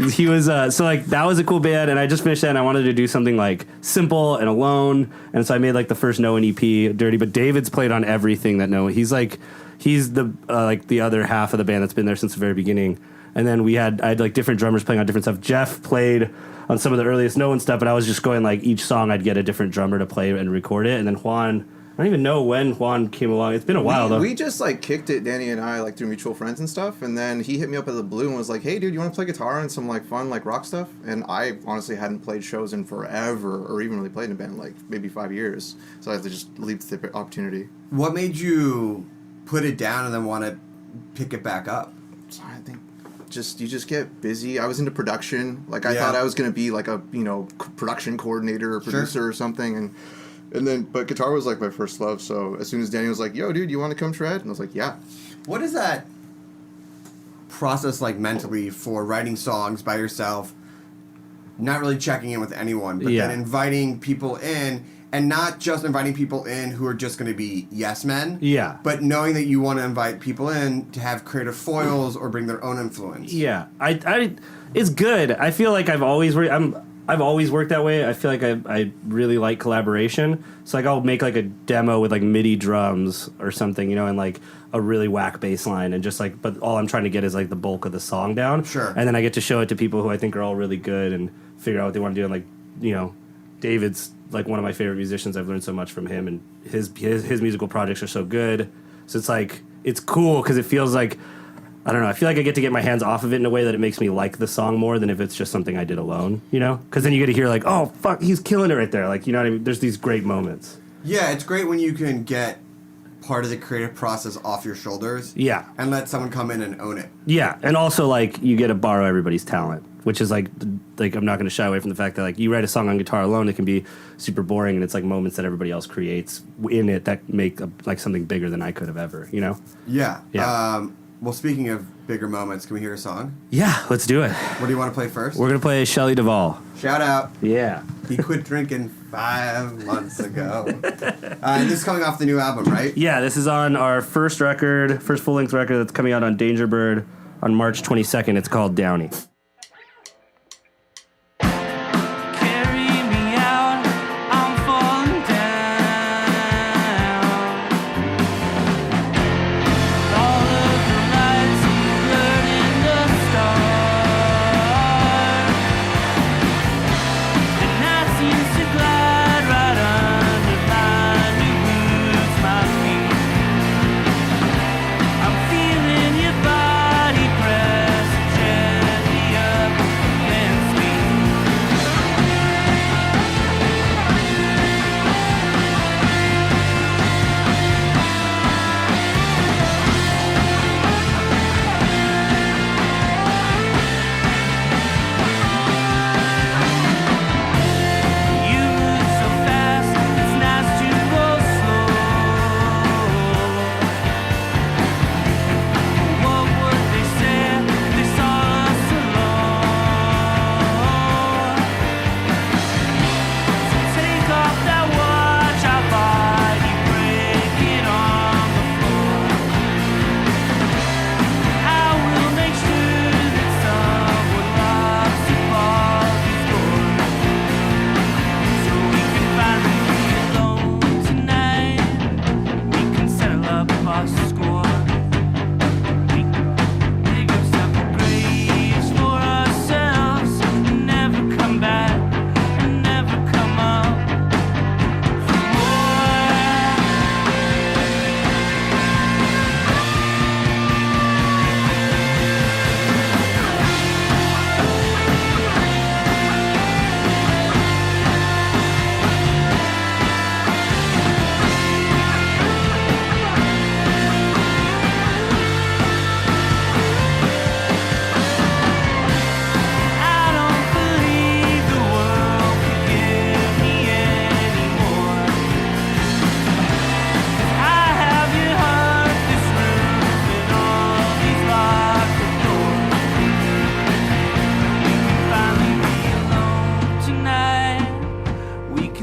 [SPEAKER 16] He was, so like, that was a cool band, and I just finished that, and I wanted to do something like simple and alone, and so I made like the first No One EP, Dirty, but David's played on everything that No One, he's the, like the other half of the band that's been there since the very beginning. And then I had like different drummers playing on different stuff. Jeff played on some of the earliest No One stuff, but I was just going like each song I'd get a different drummer to play and record it. And then Juan, I don't even know when Juan came along. It's been a while though.
[SPEAKER 15] We just like kicked it, Danny and I, like through mutual friends and stuff. And then he hit me up at the blue and was like, "Hey, dude, you want to play guitar and some like fun like rock stuff?" And I honestly hadn't played shows in forever, or even really played in a band in like maybe 5 years. So I had to just leap the opportunity.
[SPEAKER 10] What made you put it down and then want to pick it back up?
[SPEAKER 15] I think you just get busy. I was into production. Like I
[SPEAKER 10] Yeah.
[SPEAKER 15] thought I was going to be like a production coordinator or producer or something, and then but guitar was like my first love. So as soon as Danny was like, "Yo, dude, you want to come shred?" and I was like, "Yeah."
[SPEAKER 10] What is that process like mentally for writing songs by yourself, not really checking in with anyone, but
[SPEAKER 16] Yeah.
[SPEAKER 10] then inviting people in, and not just inviting people in who are just going to be yes men, but knowing that you want to invite people in to have creative foils or bring their own influence.
[SPEAKER 16] Yeah, I it's good. I feel like I've always worked that way. I feel like I really like collaboration. So like I'll make like a demo with like MIDI drums or something, and like a really whack bass line, and just like, but all I'm trying to get is like the bulk of the song down.
[SPEAKER 10] Sure.
[SPEAKER 16] And then I get to show it to people who I think are all really good and figure out what they want to do. And like, David's like one of my favorite musicians. I've learned so much from him, and his musical projects are so good. So it's like, it's cool because it feels like, I don't know, I feel like I get to get my hands off of it in a way that it makes me like the song more than if it's just something I did alone, Because then you get to hear like, oh, fuck, he's killing it right there. Like, you know what I mean? There's these great moments.
[SPEAKER 10] Yeah, it's great when you can get part of the creative process off your shoulders.
[SPEAKER 16] Yeah.
[SPEAKER 10] And let someone come in and own it.
[SPEAKER 16] Yeah, and also like you get to borrow everybody's talent, which is like I'm not going to shy away from the fact that like you write a song on guitar alone, it can be super boring, and it's like moments that everybody else creates in it that make like something bigger than I could have ever,
[SPEAKER 10] Yeah.
[SPEAKER 16] Yeah.
[SPEAKER 10] Well, speaking of bigger moments, can we hear a song?
[SPEAKER 16] Yeah, let's do it.
[SPEAKER 10] What do you want to play first?
[SPEAKER 16] We're going to play Shelley Duvall.
[SPEAKER 10] Shout out.
[SPEAKER 16] Yeah.
[SPEAKER 10] He quit drinking 5 months ago. And this is coming off the new album, right?
[SPEAKER 16] Yeah, this is on our first full-length record that's coming out on Danger Bird on March 22nd. It's called Downey.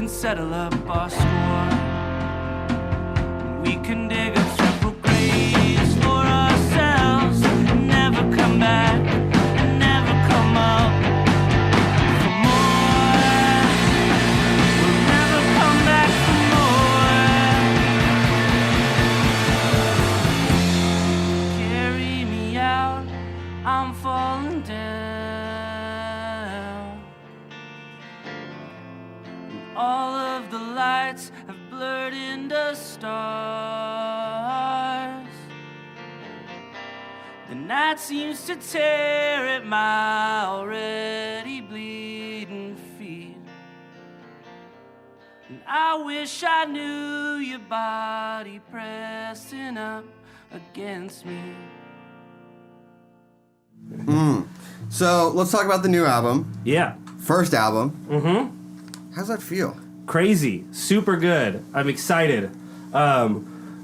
[SPEAKER 9] Settle up our score. We can dig up several graves for ourselves, never come back, never come up for more. We'll never come back for more. Carry me out, I'm falling down. All of the lights have blurred into stars. The night seems to tear at my already bleeding feet. And I wish I knew your body pressing up against me.
[SPEAKER 10] So let's talk about the new album.
[SPEAKER 16] Yeah.
[SPEAKER 10] First album.
[SPEAKER 16] Mm-hmm.
[SPEAKER 10] How's that feel?
[SPEAKER 16] Crazy. Super good. I'm excited. I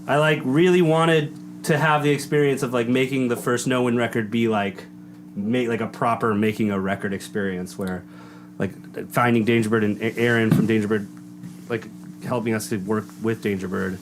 [SPEAKER 16] like really wanted to have the experience of like making the first No Win record be like a proper making a record experience where like finding Dangerbird and Aaron from Dangerbird like helping us to work with Dangerbird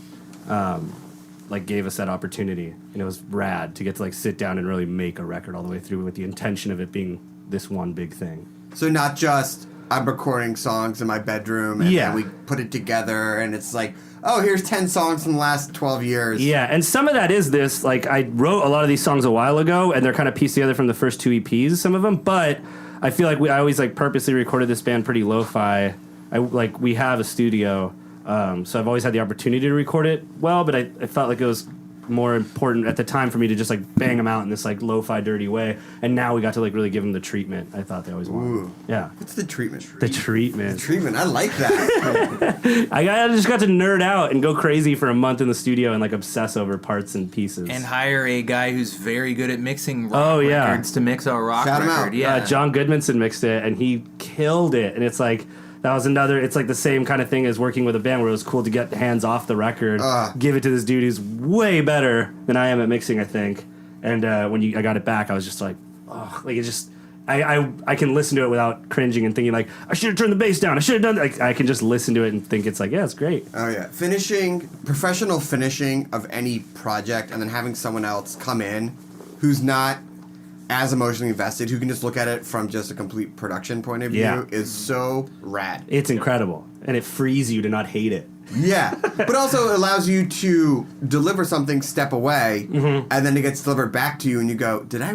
[SPEAKER 16] like gave us that opportunity, and it was rad to get to like sit down and really make a record all the way through with the intention of it being this one big thing.
[SPEAKER 10] So not just I'm recording songs in my bedroom and then we put it together and it's like, oh, here's 10 songs from the last 12 years.
[SPEAKER 16] Yeah, and some of that is this, like I wrote a lot of these songs a while ago and they're kind of pieced together from the first 2 EPs, some of them, but I feel like I always like purposely recorded this band pretty lo-fi. We have a studio, so I've always had the opportunity to record it well, but I felt like it was more important at the time for me to just like bang them out in this like lo-fi dirty way, and now we got to like really give them the treatment I thought they always wanted.
[SPEAKER 10] Ooh.
[SPEAKER 16] Yeah.
[SPEAKER 10] What's the treatment?
[SPEAKER 16] The treatment.
[SPEAKER 10] The treatment. I like that.
[SPEAKER 16] I just got to nerd out and go crazy for a month in the studio and like obsess over parts and pieces.
[SPEAKER 18] And hire a guy who's very good at mixing rock records to mix a rock
[SPEAKER 16] Shout him
[SPEAKER 18] record.
[SPEAKER 16] out.
[SPEAKER 18] Yeah.
[SPEAKER 16] John Goodmanson mixed it and he killed it, and it's like that was another. It's like the same kind of thing as working with a band where it was cool to get hands off the record, give it to this dude who's way better than I am at mixing, I think. And when I got it back, I was just like, oh, like it just. I can listen to it without cringing and thinking like I should have turned the bass down. I should have done. Like I can just listen to it and think it's like it's great.
[SPEAKER 10] Oh yeah, professional finishing of any project, and then having someone else come in who's not as emotionally invested, who can just look at it from just a complete production point of view, is so rad.
[SPEAKER 16] It's incredible, and it frees you to not hate it.
[SPEAKER 10] Yeah, but also it allows you to deliver something, step away, and then it gets delivered back to you, and you go, did I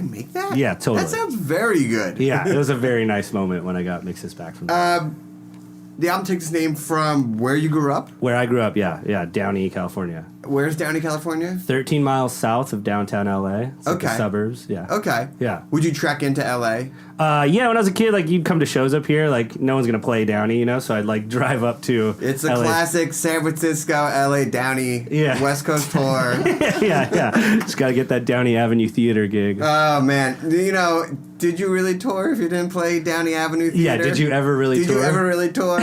[SPEAKER 10] make that?
[SPEAKER 16] Yeah, totally.
[SPEAKER 10] That sounds very good.
[SPEAKER 16] Yeah, it was a very nice moment when I got mixes back from
[SPEAKER 10] The album takes its name from where you grew up?
[SPEAKER 16] Where I grew up, yeah, Downey, California.
[SPEAKER 10] Where's Downey, California?
[SPEAKER 16] 13 miles south of downtown LA. It's like the suburbs, yeah.
[SPEAKER 10] Okay.
[SPEAKER 16] Yeah.
[SPEAKER 10] Would you trek into LA?
[SPEAKER 16] Yeah, when I was a kid, like you'd come to shows up here, like no one's gonna play Downey, you know, so I'd like drive up to
[SPEAKER 10] It's a
[SPEAKER 16] LA.
[SPEAKER 10] Classic San Francisco, LA, Downey, West Coast tour.
[SPEAKER 16] yeah. Just gotta get that Downey Avenue Theater gig.
[SPEAKER 10] Oh man, did you really tour if you didn't play Downey Avenue Theater?
[SPEAKER 16] Yeah, did you ever really tour?
[SPEAKER 10] Did you ever really tour?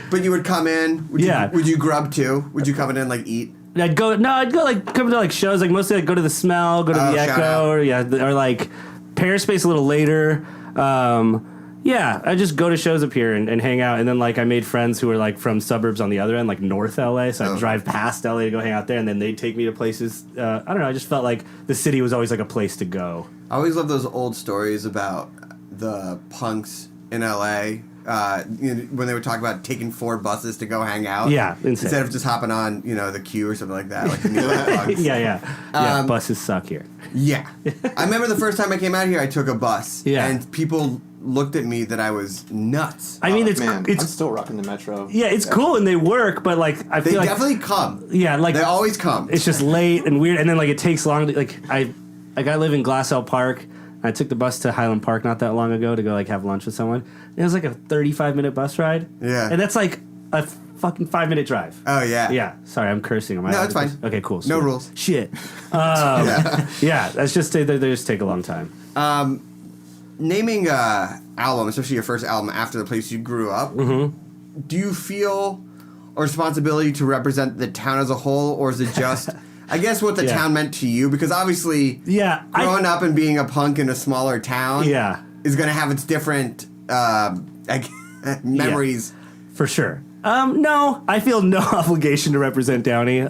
[SPEAKER 10] But you would come in. Would you grub too? Would you come in and like eat?
[SPEAKER 16] I'd go like come to like shows, like mostly like go to the Smell, go to the
[SPEAKER 10] shout out.
[SPEAKER 16] Echo, or like Perispace a little later. Yeah, I just go to shows up here and hang out, and then like I made friends who were like from suburbs on the other end, like North LA, so I'd drive past LA to go hang out there, and then they'd take me to places. I don't know, I just felt like the city was always like a place to go.
[SPEAKER 10] I always love those old stories about the punks in LA. When they would talk about taking 4 buses to go hang out,
[SPEAKER 16] Yeah, insane.
[SPEAKER 10] instead of just hopping on, the Q or something like that, like the New York punks.
[SPEAKER 16] Yeah, buses suck here.
[SPEAKER 10] Yeah, I remember the first time I came out here, I took a bus, and people looked at me that I was nuts.
[SPEAKER 16] I mean,
[SPEAKER 15] I'm still rocking the Metro.
[SPEAKER 16] Yeah, it's cool and they work, but like I feel
[SPEAKER 10] They
[SPEAKER 16] like
[SPEAKER 10] definitely come.
[SPEAKER 16] Yeah, like
[SPEAKER 10] they always come.
[SPEAKER 16] It's just late and weird, and then like it takes long. I live in Glassell Park. I took the bus to Highland Park not that long ago to go like have lunch with someone. It was like a 35-minute bus ride.
[SPEAKER 10] Yeah,
[SPEAKER 16] and that's like a fucking 5-minute drive.
[SPEAKER 10] Oh yeah.
[SPEAKER 16] Yeah. Sorry, I'm cursing. Am I
[SPEAKER 10] No,
[SPEAKER 16] allowed
[SPEAKER 10] it's
[SPEAKER 16] to
[SPEAKER 10] fine.
[SPEAKER 16] curse? Okay, cool.
[SPEAKER 10] No
[SPEAKER 16] sweet.
[SPEAKER 10] rules.
[SPEAKER 16] Shit. Yeah, that's just they just take a long time.
[SPEAKER 10] Naming a album, especially your first album after the place you grew up, do you feel a responsibility to represent the town as a whole, or is it just, I guess, what the town meant to you? Because obviously, growing up and being a punk in a smaller town is going to have its different memories.
[SPEAKER 16] For sure. No, I feel no obligation to represent Downey.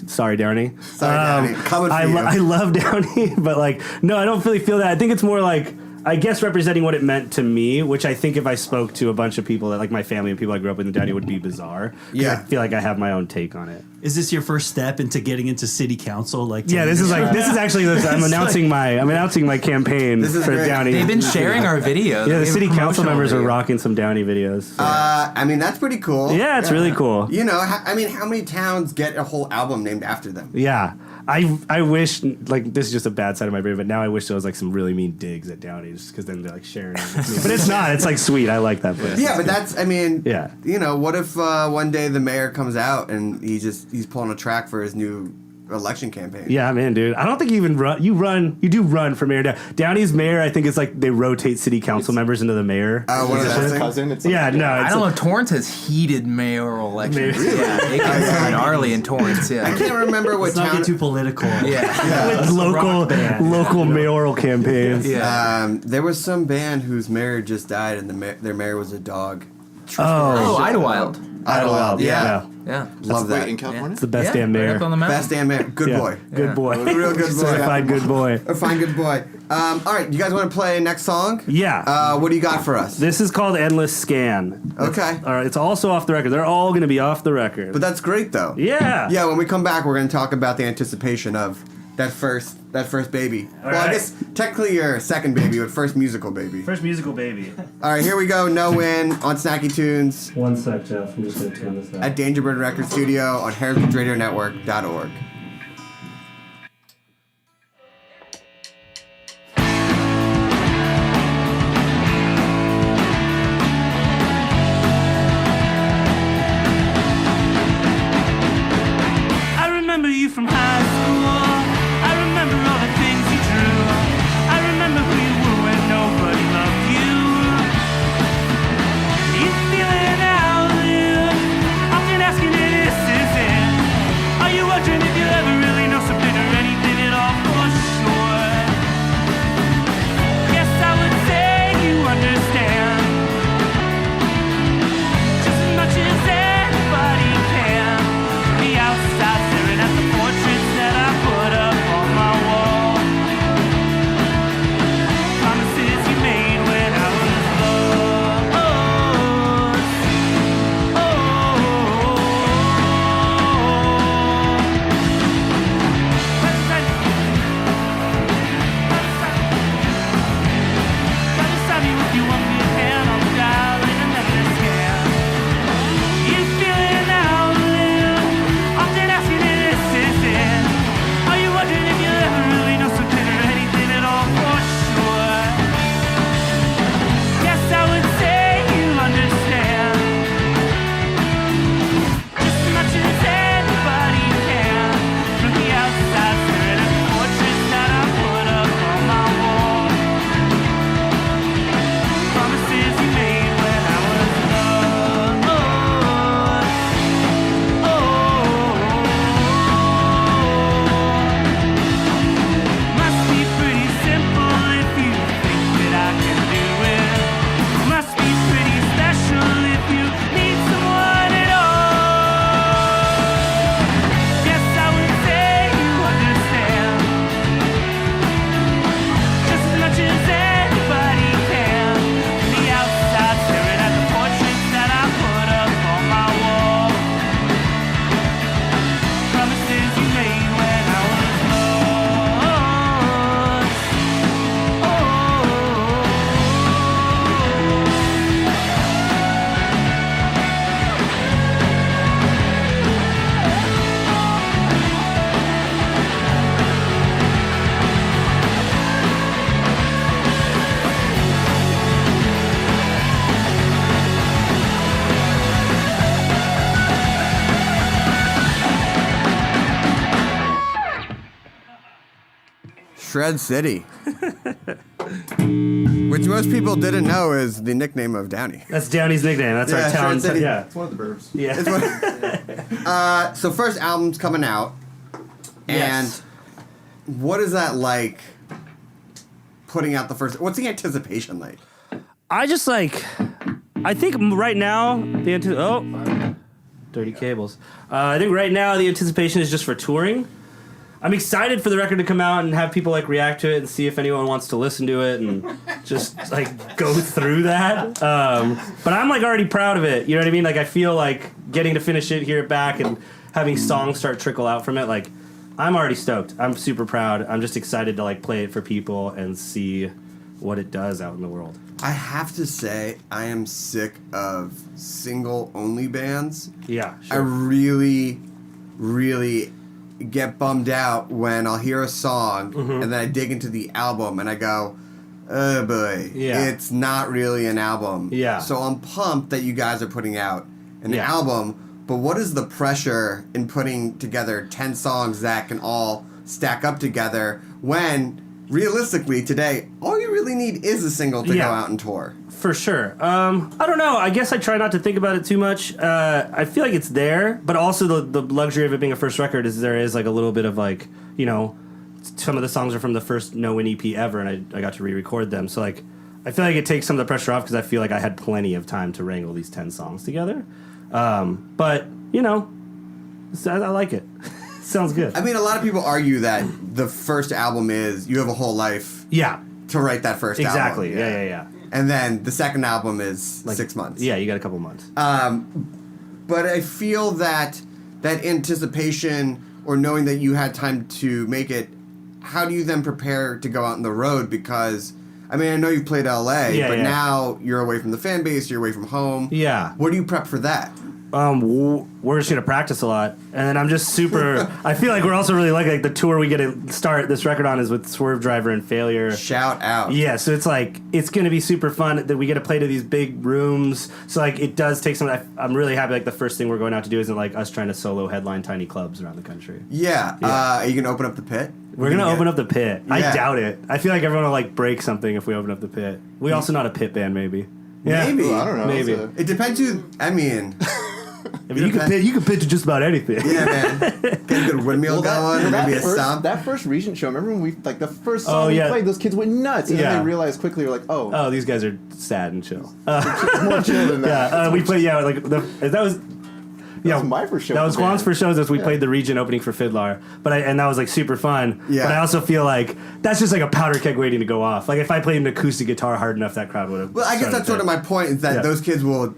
[SPEAKER 16] Sorry, Downey.
[SPEAKER 10] Downey. Coming for you.
[SPEAKER 16] I love Downey, but like, no, I don't really feel that. I think it's more like, I guess, representing what it meant to me, which I think if I spoke to a bunch of people that like my family and people I grew up with in Downey would be bizarre.
[SPEAKER 17] Yeah.
[SPEAKER 16] I feel like I have my own take on it.
[SPEAKER 17] Is this your first step into getting into city council?
[SPEAKER 16] Yeah, this is actually I'm announcing my campaign
[SPEAKER 18] This is
[SPEAKER 16] for
[SPEAKER 18] great.
[SPEAKER 16] Downey.
[SPEAKER 18] They've been sharing our videos.
[SPEAKER 16] Yeah, the
[SPEAKER 18] They have
[SPEAKER 16] city
[SPEAKER 18] a
[SPEAKER 16] council
[SPEAKER 18] promotional
[SPEAKER 16] members are
[SPEAKER 18] video.
[SPEAKER 16] rocking some Downey videos. So.
[SPEAKER 10] I mean, that's pretty cool.
[SPEAKER 16] Yeah, it's really cool.
[SPEAKER 10] I mean, how many towns get a whole album named after them?
[SPEAKER 16] Yeah. I wish, like, this is just a bad side of my brain, but now I wish there was, like, some really mean digs at Downey, just because then they're, like, sharing it with me. But it's not. It's, like, sweet. I like that place.
[SPEAKER 10] Yeah, but that's, I mean,
[SPEAKER 16] yeah.
[SPEAKER 10] What if one day the mayor comes out and he's pulling a track for his new election campaign.
[SPEAKER 16] Yeah, I'm in, dude. I don't think you even run. You do run for mayor. Downey's mayor, I think it's like they rotate city council members into the mayor.
[SPEAKER 10] Oh, what is that?
[SPEAKER 15] Cousin? It's like,
[SPEAKER 16] Yeah, no.
[SPEAKER 18] I
[SPEAKER 16] It's
[SPEAKER 18] don't know.
[SPEAKER 16] like,
[SPEAKER 18] Torrance has heated mayoral elections.
[SPEAKER 16] Maybe.
[SPEAKER 18] Yeah, it gets gnarly in Torrance. Yeah,
[SPEAKER 10] I can't remember what
[SPEAKER 17] Let's not
[SPEAKER 10] town.
[SPEAKER 17] get too political.
[SPEAKER 18] Yeah.
[SPEAKER 16] with local mayoral campaigns.
[SPEAKER 10] There was some band whose mayor just died, and their mayor was a dog.
[SPEAKER 18] Oh, Idlewild.
[SPEAKER 10] Idlewild, yeah.
[SPEAKER 18] Yeah.
[SPEAKER 10] Love that.
[SPEAKER 15] in California?
[SPEAKER 16] It's the best damn mayor.
[SPEAKER 18] Right up on the mountain.
[SPEAKER 10] Best damn mayor. Good
[SPEAKER 16] Yeah.
[SPEAKER 10] boy.
[SPEAKER 16] Good boy.
[SPEAKER 10] Real good boy.
[SPEAKER 16] Certified good boy.
[SPEAKER 10] A fine good boy. All right, you guys want to play next song?
[SPEAKER 16] Yeah.
[SPEAKER 10] What do you got for us?
[SPEAKER 16] This is called Endless Scan.
[SPEAKER 10] Okay.
[SPEAKER 16] All right. It's also off the record. They're all going to be off the record.
[SPEAKER 10] But that's great, though.
[SPEAKER 16] Yeah.
[SPEAKER 10] Yeah, when we come back, we're going to talk about the anticipation of that first baby.
[SPEAKER 16] All
[SPEAKER 10] I
[SPEAKER 16] right.
[SPEAKER 10] guess technically your second baby, but first musical baby.
[SPEAKER 16] First musical baby.
[SPEAKER 10] All right, here we go. No Win on Snacky Tunes.
[SPEAKER 16] One sec, Jeff. I'm just going to turn this up.
[SPEAKER 10] At Dangerbird Record Studio on heritageradionetwork.org.
[SPEAKER 9] I remember you from high school. I remember all the things you drew. I remember who you were when nobody loved you. You feeling out, Lou? Often asking if this is it. Are you wondering if you'll ever really know something or anything at all for sure? Yes, I would say you understand just as much as anybody can. The outside staring at the portraits that I put up on my wall. Promises you made when I was lost. Gotta stop you if you want me again. I'll die like another scam. You feeling out, Lou? Often asking if this is it. Are you wondering if you'll ever really know something or anything at all for sure? Yes, I would say you understand just as much as anybody can. From the outside, staring at the portraits that I put up on my wall. Promises you made when I was lost. Must be pretty simple if you think that I can do it. Must be pretty special if you need someone at all. Yes, I would say you understand just as much as anybody can. From the outside, staring at the portraits that I put up on my wall. Promises you made when I was lost.
[SPEAKER 10] Shred City. Which most people didn't know is the nickname of Downey.
[SPEAKER 16] That's Downey's nickname. That's our
[SPEAKER 10] Yeah,
[SPEAKER 16] town.
[SPEAKER 10] Shred City.
[SPEAKER 16] Yeah.
[SPEAKER 15] It's one of the burbs.
[SPEAKER 16] Yeah.
[SPEAKER 10] So first album's coming out.
[SPEAKER 16] Yes.
[SPEAKER 10] And what is that like putting out the first? What's the anticipation like?
[SPEAKER 16] I just like, I think right now, dirty cables. I think right now the anticipation is just for touring. I'm excited for the record to come out and have people like react to it and see if anyone wants to listen to it and just like go through that. But I'm like already proud of it. You know what I mean? Like I feel like getting to finish it, hear it back, and having songs start trickle out from it. Like I'm already stoked. I'm super proud. I'm just excited to like play it for people and see what it does out in the world.
[SPEAKER 10] I have to say, I am sick of single-only bands.
[SPEAKER 16] Yeah,
[SPEAKER 10] I really, really get bummed out when I'll hear a song and then I dig into the album and I go, oh boy, it's not really an album.
[SPEAKER 16] Yeah.
[SPEAKER 10] So I'm pumped that you guys are putting out an album but what is the pressure in putting together 10 songs that can all stack up together when realistically today all you really need is a single to go out and tour?
[SPEAKER 16] For sure. I don't know. I guess I try not to think about it too much. I feel like it's there, but also the luxury of it being a first record is there is like a little bit of like, you know, some of the songs are from the first No-Win EP ever, and I got to re-record them. So like, I feel like it takes some of the pressure off because I feel like I had plenty of time to wrangle these 10 songs together. But you know, I like it. Sounds good.
[SPEAKER 10] I mean, a lot of people argue that the first album is you have a whole life. To write that first album.
[SPEAKER 16] Exactly. Yeah.
[SPEAKER 10] And then the second album is like 6 months.
[SPEAKER 16] Yeah, you got a couple months.
[SPEAKER 10] But I feel that anticipation or knowing that you had time to make it, how do you then prepare to go out on the road? Because, I mean, I know you've played LA, but now you're away from the fan base, you're away from home.
[SPEAKER 16] Yeah.
[SPEAKER 10] What do you prep for that?
[SPEAKER 16] We're just gonna practice a lot, and I'm just super. I feel like we're also really lucky. Like the tour we get to start this record on is with Swerve Driver and Failure.
[SPEAKER 10] Shout out!
[SPEAKER 16] Yeah, so it's like it's gonna be super fun that we get to play to these big rooms. So like it does take some. I'm really happy. Like the first thing we're going out to do isn't like us trying to solo headline tiny clubs around the country.
[SPEAKER 10] Yeah. Are you gonna open up the pit?
[SPEAKER 16] We're gonna open up the pit. I doubt it. I feel like everyone will like break something if we open up the pit. We also not a pit band, maybe. Yeah.
[SPEAKER 10] Maybe.
[SPEAKER 15] Ooh, I don't know.
[SPEAKER 16] Maybe.
[SPEAKER 10] It depends who. I mean.
[SPEAKER 16] I mean, you can pitch to just about anything.
[SPEAKER 10] Yeah, man. Get a good windmill going, maybe a stomp.
[SPEAKER 15] That first Regent show, remember when the first song we played, those kids went nuts, and then they realized quickly, we're like, oh,
[SPEAKER 16] these guys are sad and chill.
[SPEAKER 15] More chill than that.
[SPEAKER 16] We played, that was
[SPEAKER 15] my first show.
[SPEAKER 16] That was Juan's first show. We played the Regent opening for Fiddler, and that was like super fun.
[SPEAKER 10] Yeah.
[SPEAKER 16] But I also feel like that's just like a powder keg waiting to go off. Like if I played an acoustic guitar hard enough, that crowd would have.
[SPEAKER 10] Well, I guess that's sort of my point is that those kids would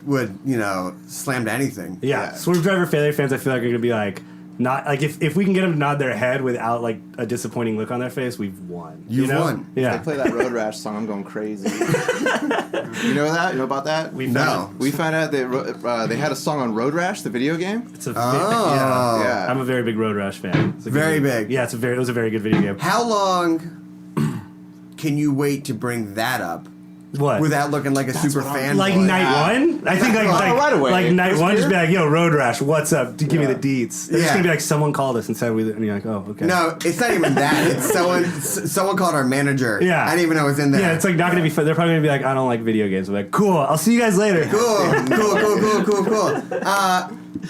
[SPEAKER 10] slam to anything.
[SPEAKER 16] Yeah. Swerve Driver Failure fans, I feel like are gonna be like. Not like if we can get them to nod their head without like a disappointing look on their face, we've won.
[SPEAKER 10] You've won.
[SPEAKER 16] Yeah.
[SPEAKER 15] If they play that Road Rash song, I'm going crazy. You know that? You know about that?
[SPEAKER 16] We
[SPEAKER 15] found out they had a song on Road Rash, the video game.
[SPEAKER 16] It's a yeah. I'm a very big Road Rash fan. It's
[SPEAKER 10] very big.
[SPEAKER 16] Yeah, it was a very good video game.
[SPEAKER 10] How long can you wait to bring that up?
[SPEAKER 16] What?
[SPEAKER 10] Without looking like a super fan?
[SPEAKER 16] Like night one? I think
[SPEAKER 15] right away.
[SPEAKER 16] Like night one, just be like, yo, Road Rash, what's up? Give me the deets. It's just gonna be like someone called us and said and you're like, oh, okay.
[SPEAKER 10] No, it's not even that. It's someone called our manager.
[SPEAKER 16] Yeah.
[SPEAKER 10] I didn't even know it was in there.
[SPEAKER 16] Yeah, it's like not gonna be fun. They're probably gonna be like, I don't like video games. I'm like, cool, I'll see you guys later.
[SPEAKER 10] Cool.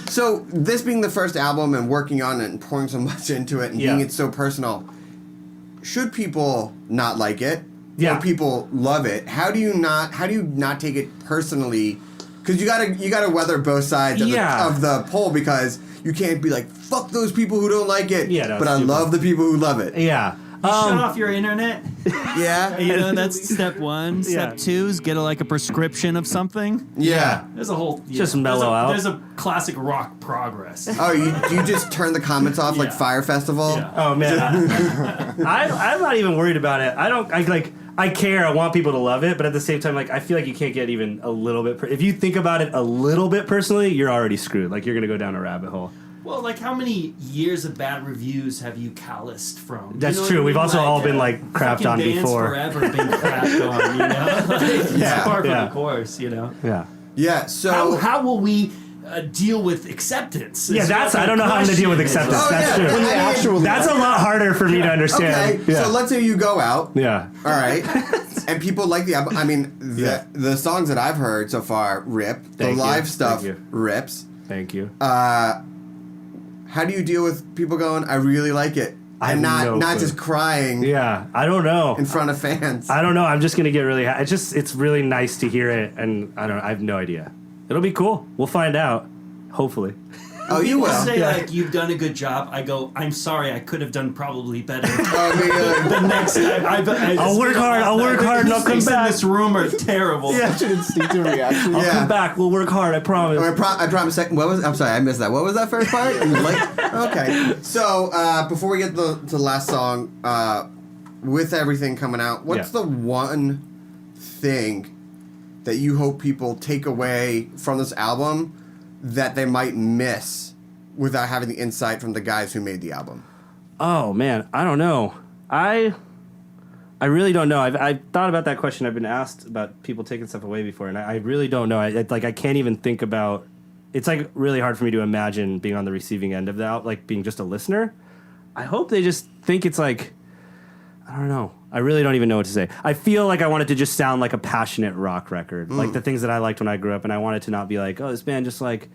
[SPEAKER 10] So this being the first album and working on it and pouring so much into it and being it so personal, should people not like it?
[SPEAKER 16] Yeah.
[SPEAKER 10] Or people love it. How do you not take it personally? Because you gotta weather both sides of the pole, because you can't be like, fuck those people who don't like it.
[SPEAKER 16] Yeah, no,
[SPEAKER 10] but I love the people who love it.
[SPEAKER 16] Yeah.
[SPEAKER 17] Shut off your internet.
[SPEAKER 10] Yeah.
[SPEAKER 17] You know, that's step one. Step two is get a prescription of something.
[SPEAKER 10] Yeah.
[SPEAKER 17] There's a whole...
[SPEAKER 16] Just mellow out.
[SPEAKER 17] There's a classic rock progress.
[SPEAKER 10] Oh, you just turn the comments off like Fire Festival?
[SPEAKER 17] Yeah.
[SPEAKER 16] Oh, man. I'm not even worried about it. I care. I want people to love it, but at the same time, like I feel like you can't get even a little bit. If you think about it a little bit personally, you're already screwed. Like you're gonna go down a rabbit hole.
[SPEAKER 17] Well, like how many years of bad reviews have you calloused from?
[SPEAKER 16] That's true. We've also all been like crapped on before.
[SPEAKER 17] Forever been crapped on, you know. It's par for the course, you know.
[SPEAKER 16] Yeah.
[SPEAKER 10] Yeah. So
[SPEAKER 17] how will we deal with acceptance?
[SPEAKER 16] Yeah, I don't know how I'm going to deal with acceptance. That's true. That's a lot harder for me to understand.
[SPEAKER 10] Okay, so let's say you go out.
[SPEAKER 16] Yeah.
[SPEAKER 10] All right. And people like the album. I mean, the songs that I've heard so far rip. The live stuff rips.
[SPEAKER 16] Thank you.
[SPEAKER 10] How do you deal with people going, I really like it? And not just crying.
[SPEAKER 16] Yeah, I don't know.
[SPEAKER 10] In front of fans.
[SPEAKER 16] I don't know. I'm just going to get really happy. It's really nice to hear it, and I have no idea. It'll be cool. We'll find out. Hopefully.
[SPEAKER 10] Oh, you will.
[SPEAKER 17] Say like you've done a good job. I go, I'm sorry, I could have done probably better. The next time,
[SPEAKER 16] I'll work hard. And I'll come back.
[SPEAKER 17] In this room are terrible.
[SPEAKER 15] Yeah, such an instinctive reaction.
[SPEAKER 16] I'll come back. We'll work hard. I promise.
[SPEAKER 10] I promise. I'm sorry, I missed that. What was that first part? Okay. So before we get to the last song, with everything coming out, what's the one thing that you hope people take away from this album that they might miss without having the insight from the guys who made the album?
[SPEAKER 16] Oh man, I don't know. I really don't know. I've thought about that question. I've been asked about people taking stuff away before, and I really don't know. I can't even think about it's like really hard for me to imagine being on the receiving end of that, like being just a listener. I hope they just think it's like, I don't know. I really don't even know what to say. I feel like I want it to just sound like a passionate rock record, like the things that I liked when I grew up, and I want it to not be like, oh, this band just like,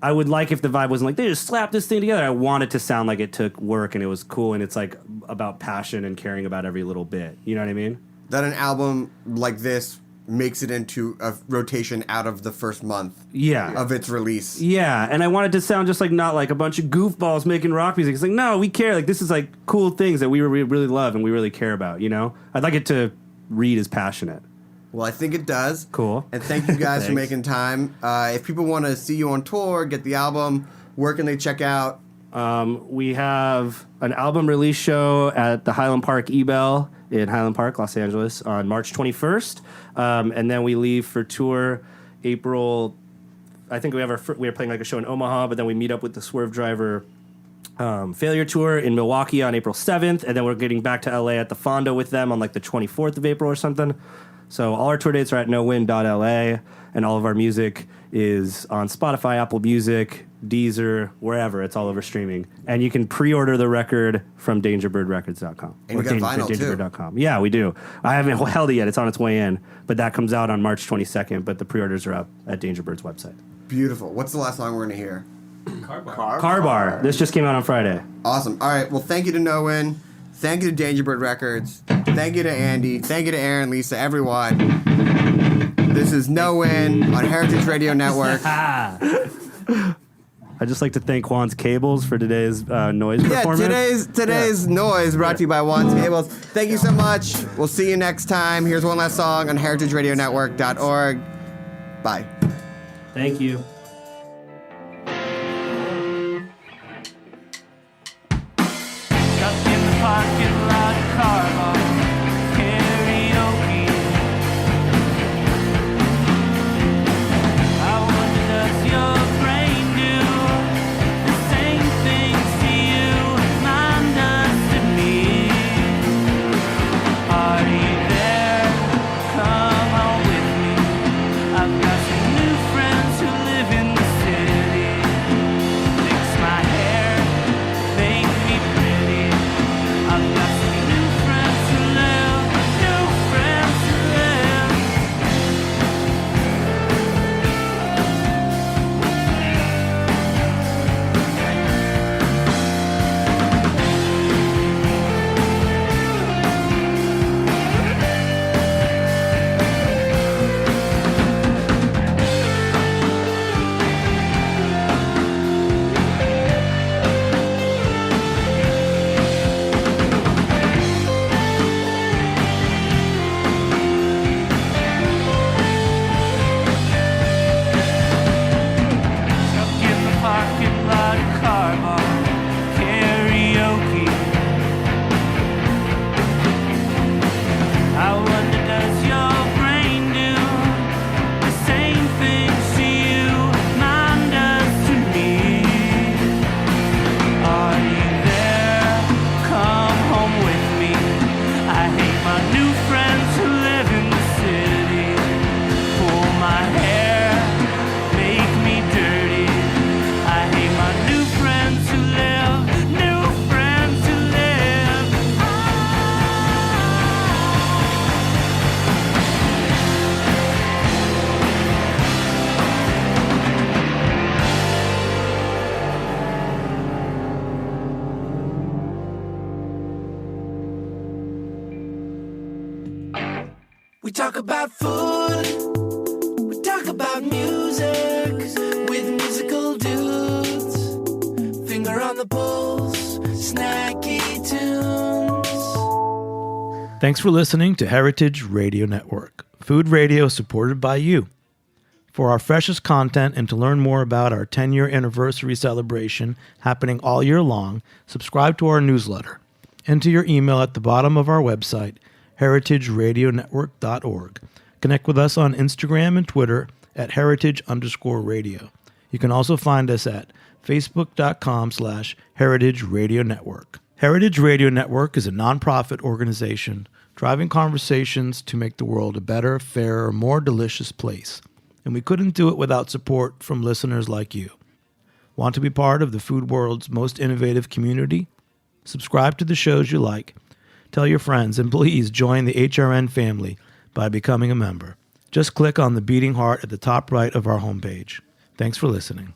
[SPEAKER 16] I would like if the vibe wasn't like, they just slapped this thing together. I want it to sound like it took work and it was cool and it's like about passion and caring about every little bit. You know what I mean?
[SPEAKER 10] That an album like this makes it into a rotation out of the first month of its release.
[SPEAKER 16] Yeah, and I want it to sound just like not like a bunch of goofballs making rock music. It's like, no, we care. Like, this is like cool things that we really love and we really care about, you know? I'd like it to read as passionate.
[SPEAKER 10] Well, I think it does.
[SPEAKER 16] Cool.
[SPEAKER 10] And thank you guys for making time. If people want to see you on tour, get the album, where can they check out?
[SPEAKER 16] We have an album release show at the Highland Park E-Bell in Highland Park, Los Angeles on March 21st. And then we leave for tour April. I think we're playing like a show in Omaha, but then we meet up with the Swerve Driver Failure Tour in Milwaukee on April 7th. And then we're getting back to LA at the Fondo with them on like the 24th of April or something. So all our tour dates are at nowin.la, and all of our music is on Spotify, Apple Music, Deezer, wherever. It's all over streaming. And you can pre-order the record from dangerbirdrecords.com.
[SPEAKER 10] And you got vinyl,
[SPEAKER 16] dangerbird.com. Yeah, we do. I haven't held it yet. It's on its way in. But that comes out on March 22nd, but the pre-orders are up at Dangerbird's website.
[SPEAKER 10] Beautiful. What's the last song we're going to hear?
[SPEAKER 16] Car Bar. This just came out on Friday.
[SPEAKER 10] Awesome. All right. Well, thank you to No Win. Thank you to Dangerbird Records. Thank you to Andy. Thank you to Aaron, Lisa, everyone. This is No Win on Heritage Radio Network.
[SPEAKER 16] I'd just like to thank Juan's Cables for today's noise performance.
[SPEAKER 10] Today's noise brought to you by Juan's Cables. Thank you so much. We'll see you next time. Here's one last song on heritageradionetwork.org. Bye.
[SPEAKER 16] Thank you.
[SPEAKER 9] Parking lot car bar, karaoke. I wonder, does your brain do the same things to you mine does to me? Are you there? Come on with me. I've got some new friends who live in the city. Fix my hair, make me pretty. I've got some new friends who live, new friends who live. Stuck in the parking lot car bar, karaoke. I wonder, does your brain do the same things to you mine does to me? Are you there? Come home with me. I hate my new friends who live in the city. Pull my hair, make me dirty. I hate my new friends who live, new friends who live.
[SPEAKER 19] We talk about food, we talk about music, with musical dudes, finger on the pulse, snacky tunes.
[SPEAKER 7] Thanks for listening to Heritage Radio Network, food radio supported by you. For our freshest content and to learn more about our 10-year anniversary celebration happening all year long, subscribe to our newsletter. Enter your email at the bottom of our website, heritageradionetwork.org. Connect with us on Instagram and Twitter at heritage_radio. You can also find us at facebook.com/Heritage Radio Network. Heritage Radio Network is a nonprofit organization driving conversations to make the world a better, fairer, more delicious place. and we couldn't do it without support from listeners like you. Want to be part of the food world's most innovative community? Subscribe to the shows you like, tell your friends, and please join the HRN family by becoming a member. Just click on the beating heart at the top right of our homepage. Thanks for listening.